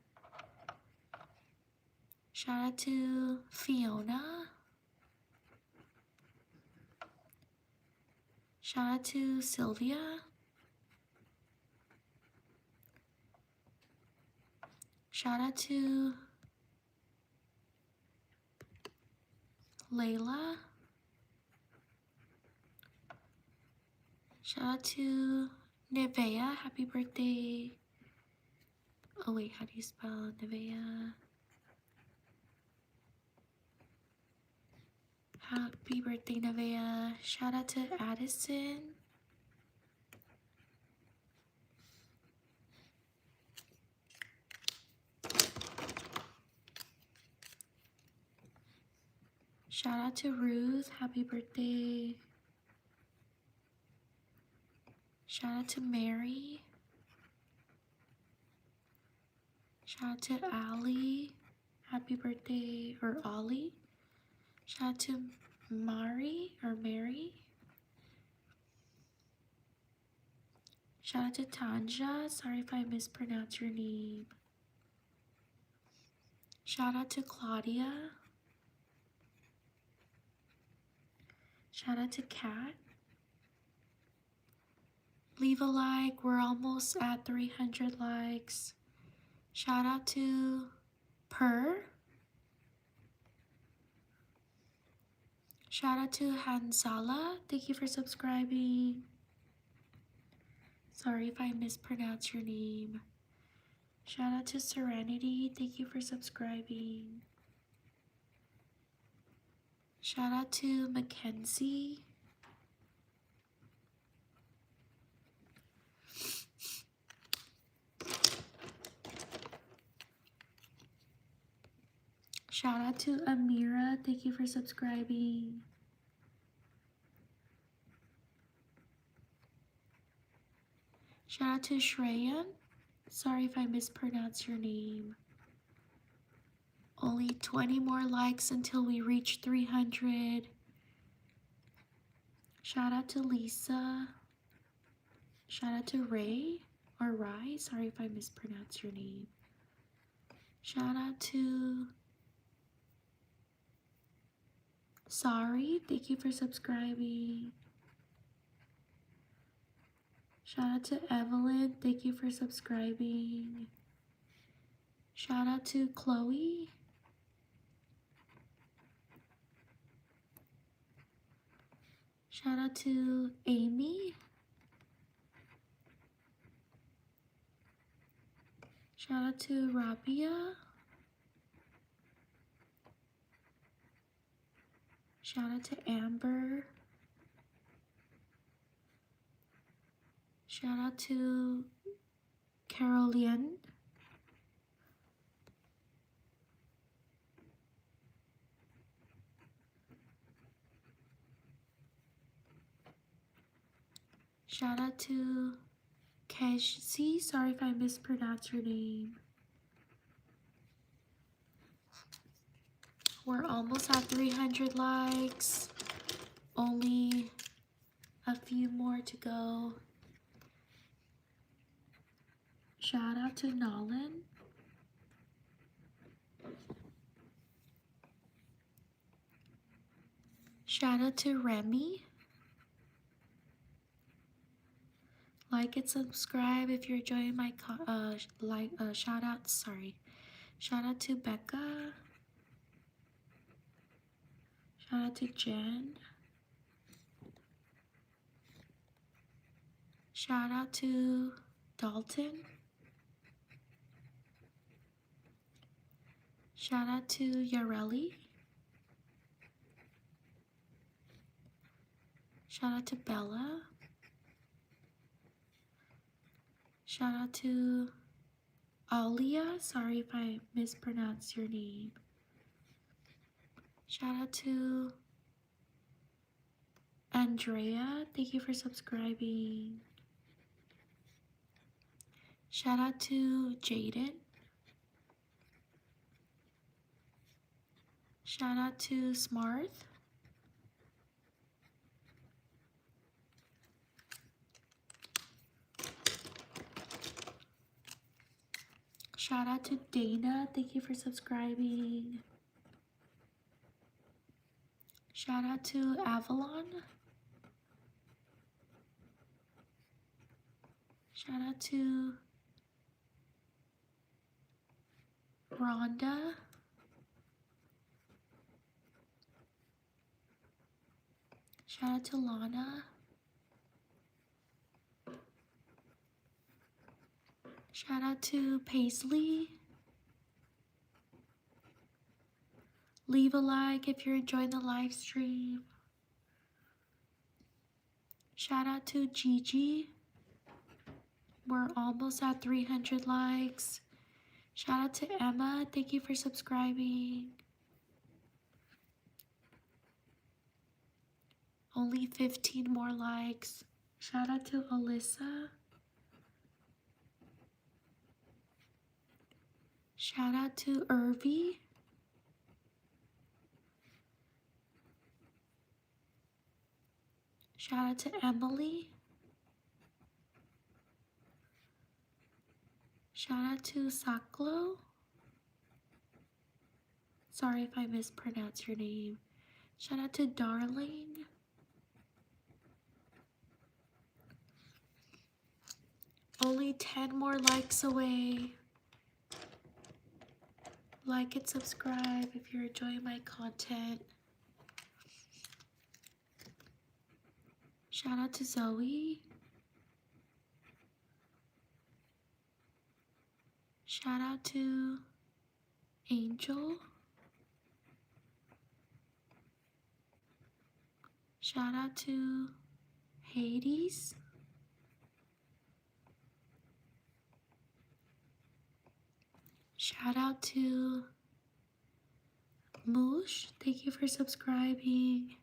Shout out to Fiona. Shout out to Sylvia. Shout out to Layla. Shout out to Nevea. Happy birthday. Oh wait, how do you spell Nevea? Happy birthday, Nevea. Shout out to Addison. Shout out to Ruth. Happy birthday. Shout out to Mary. Shout out to Ali. Happy birthday, or Ollie. Shout out to Mari, or Mary. Shout out to Tanja. Sorry if I mispronounced your name. Shout out to Claudia. Shout out to Kat. Leave a like. We're almost at 300 likes. Shout out to Per. Shout out to Hansala. Thank you for subscribing. Sorry if I mispronounced your name. Shout out to Serenity. Thank you for subscribing. Shout out to Mackenzie. Shout out to Amira. Thank you for subscribing. Shout out to Shreyan. Sorry if I mispronounce your name. Only 20 more likes until we reach 300. Shout out to Lisa. Shout out to Ray or Rai. Sorry if I mispronounce your name. Shout out to Sorry. Thank you for subscribing. Shout out to Evelyn. Thank you for subscribing. Shout out to Chloe. Shout out to Amy. Shout out to Rabia. Shout out to Amber. Shout out to Caroline. Shout out to Casey. Sorry if I mispronounced your name. We're almost at 300 likes. Only a few more to go. Shout out to Nolan. Shout out to Remy. Like and subscribe if you're enjoying my shout out. Sorry. Shout out to Becca. Shout out to Jen. Shout out to Dalton. Shout out to Yareli. Shout out to Bella. Shout out to Alia. Sorry if I mispronounced your name. Shout out to Andrea. Thank you for subscribing. Shout out to Jaden. Shout out to Smarth. Shout out to Dana. Thank you for subscribing. Shout out to Avalon. Shout out to Rhonda. Shout out to Lana. Shout out to Paisley. Leave a like if you're enjoying the live stream. Shout out to Gigi. We're almost at 300 likes. Shout out to Emma. Thank you for subscribing. Only 15 more likes. Shout out to Alyssa. Shout out to Irvi. Shout out to Emily. Shout out to Saklo. Sorry if I mispronounced your name. Shout out to Darling. Only 10 more likes away. Like and subscribe if you're enjoying my content. Shout out to Zoe. Shout out to Angel. Shout out to Hades. Shout out to Moosh. Thank you for subscribing.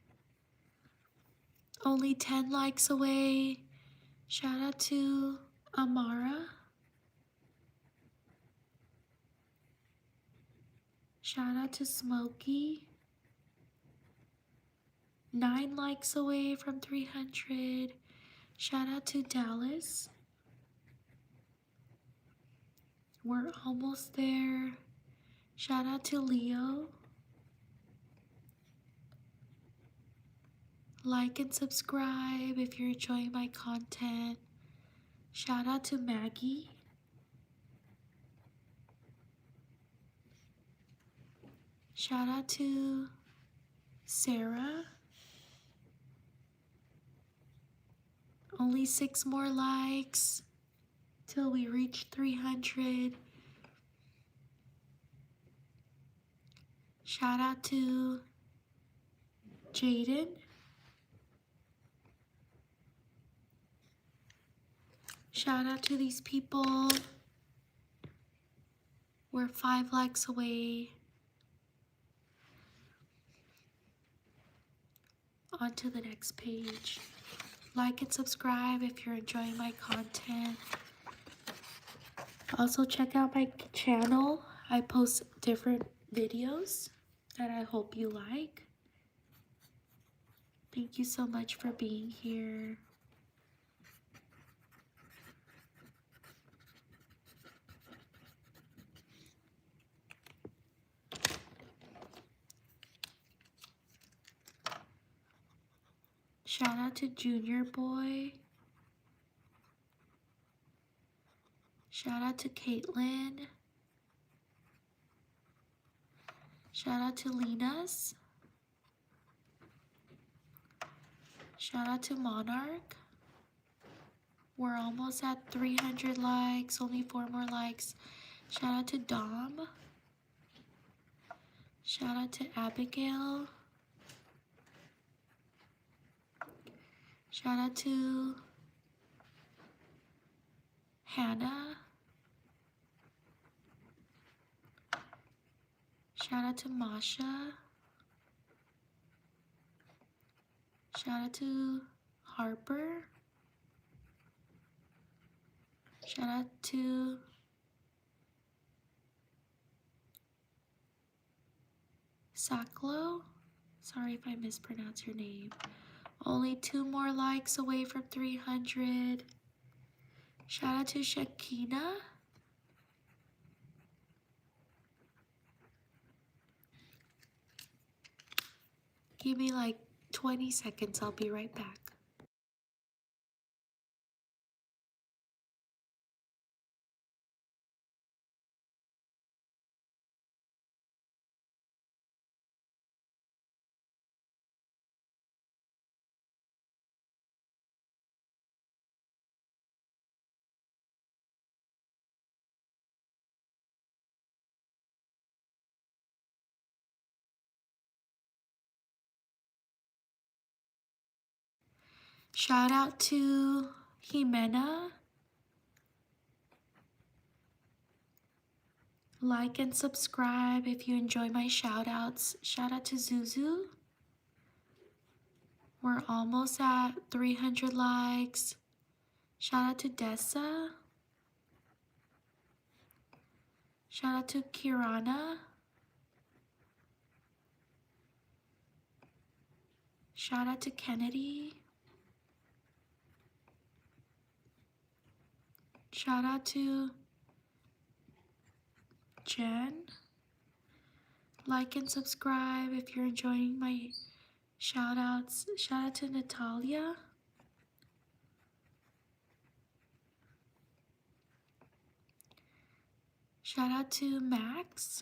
Only 10 likes away. Shout out to Amara. Shout out to Smokey. 9 likes away from 300. Shout out to Dallas. We're almost there. Shout out to Leo. Like and subscribe if you're enjoying my content. Shout out to Maggie. Shout out to Sarah. Only 6 more likes till we reach 300. Shout out to Jaden. Shout out to these people. We're 5 likes away. On to the next page. Like and subscribe if you're enjoying my content. Also check out my channel. I post different videos that I hope you like. Thank you so much for being here. Shout out to Junior Boy. Shout out to Caitlin. Shout out to Lena's. Shout out to Monarch. We're almost at 300 likes, only 4 more likes. Shout out to Dom. Shout out to Abigail. Shout out to Hannah. Shout out to Masha. Shout out to Harper. Shout out to Saklo. Sorry if I mispronounce your name. Only 2 more likes away from 300. Shout out to Shakina. Give me like 20 seconds. I'll be right back. Shout out to Jimena. Like and subscribe if you enjoy my shout outs. Shout out to Zuzu. We're almost at 300 likes. Shout out to Dessa. Shout out to Kirana. Shout out to Kennedy. Shout out to Jen. Like and subscribe if you're enjoying my shout outs. Shout out to Natalia. Shout out to Max.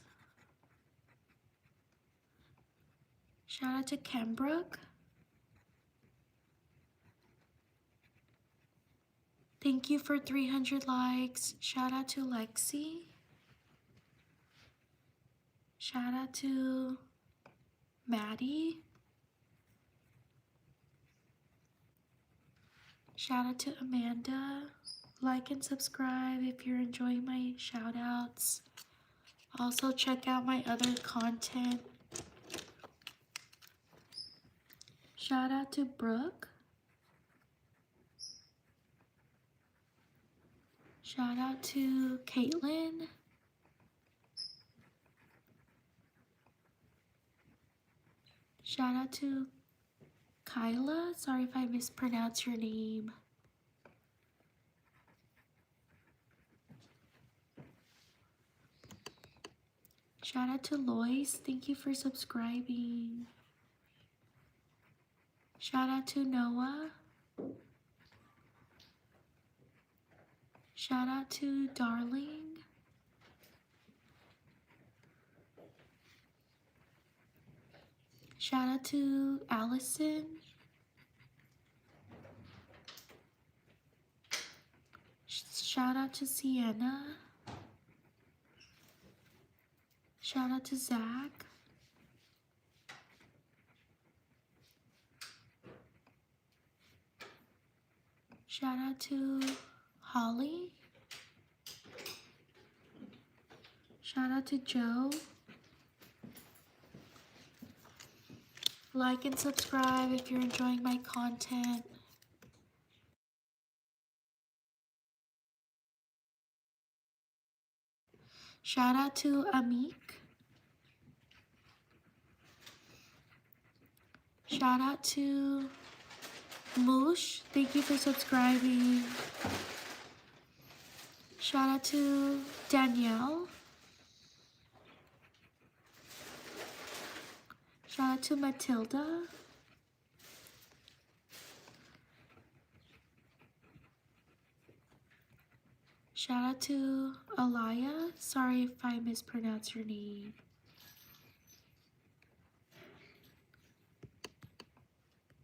Shout out to Kembrook. Thank you for 300 likes. Shout out to Lexi. Shout out to Maddie. Shout out to Amanda. Like and subscribe if you're enjoying my shout outs. Also check out my other content. Shout out to Brooke. Shout out to Caitlin. Shout out to Kyla. Sorry if I mispronounce your name. Shout out to Lois. Thank you for subscribing. Shout out to Noah. Shout out to Darling. Shout out to Allison. Shout out to Sienna. Shout out to Zach. Shout out to Holly. Shout out to Joe. Like and subscribe if you're enjoying my content. Shout out to Amik. Shout out to Moosh. Thank you for subscribing. Shout out to Danielle. Shout out to Matilda. Shout out to Alaya. Sorry if I mispronounce your name.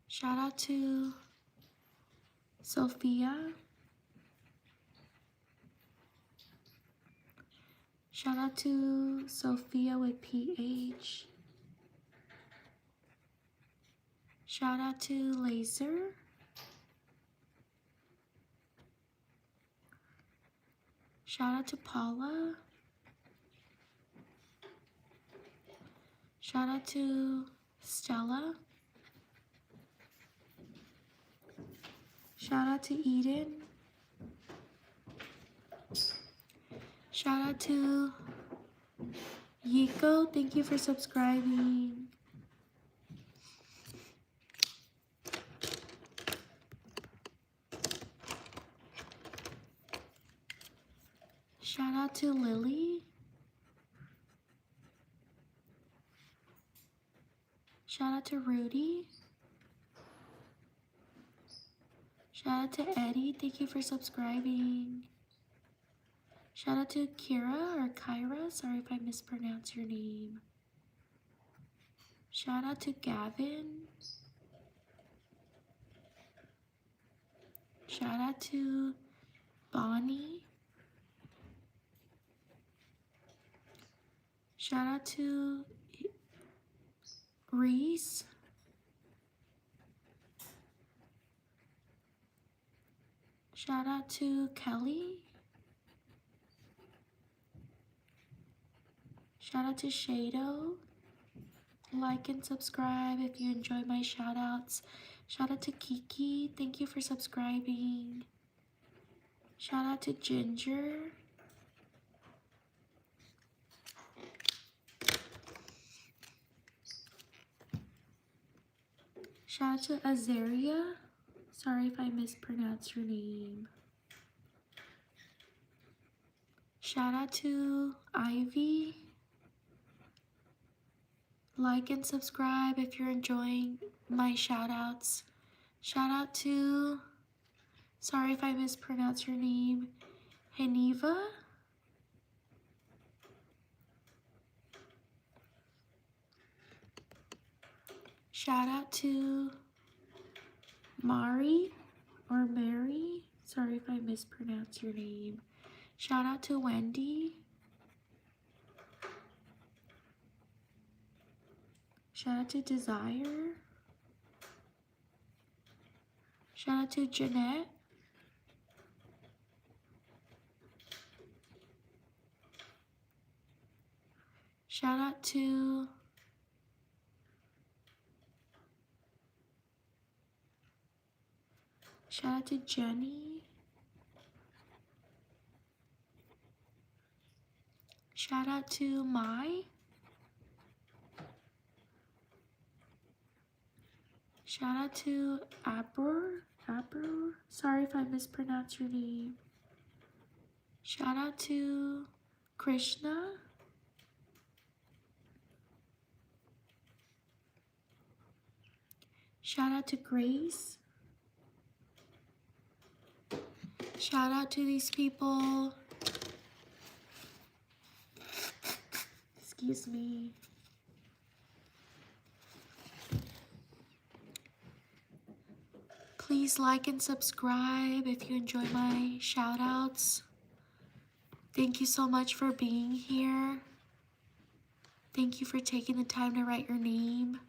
Shout out to Sophia. Shout out to Sophia with PH. Shout out to Laser. Shout out to Paula. Shout out to Stella. Shout out to Eden. Shout out to Yiko. Thank you for subscribing. Shout out to Lily. Shout out to Rudy. Shout out to Eddie. Thank you for subscribing. Shout out to Kira or Kyra. Sorry if I mispronounce your name. Shout out to Gavin. Shout out to Bonnie. Shout out to Reese. Shout out to Kelly. Shout out to Shado. Like and subscribe if you enjoy my shout outs. Shout out to Kiki. Thank you for subscribing. Shout out to Ginger. Shout out to Azaria. Sorry if I mispronounced your name. Shout out to Ivy. Like and subscribe if you're enjoying my shout outs. Shout out to, sorry if I mispronounced your name, Haniva. Shout out to Mari or Mary. Sorry if I mispronounced your name. Shout out to Wendy. Shout out to Desire. Shout out to Jeanette. Shout out to Jenny. Shout out to Mai. Shout out to Abor. Sorry if I mispronounced your name. Shout out to Krishna. Shout out to Grace. Shout out to these people. Excuse me. Please like and subscribe if you enjoy my shout outs. Thank you so much for being here. Thank you for taking the time to write your name.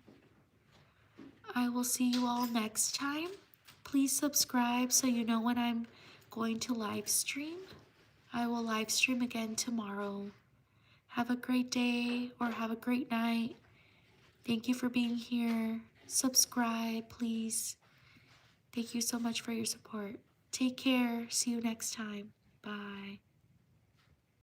I will see you all next time. Please subscribe so you know when I'm going to live stream. I will live stream again tomorrow. Have a great day or have a great night. Thank you for being here. Subscribe, please. Thank you so much for your support. Take care. See you next time. Bye.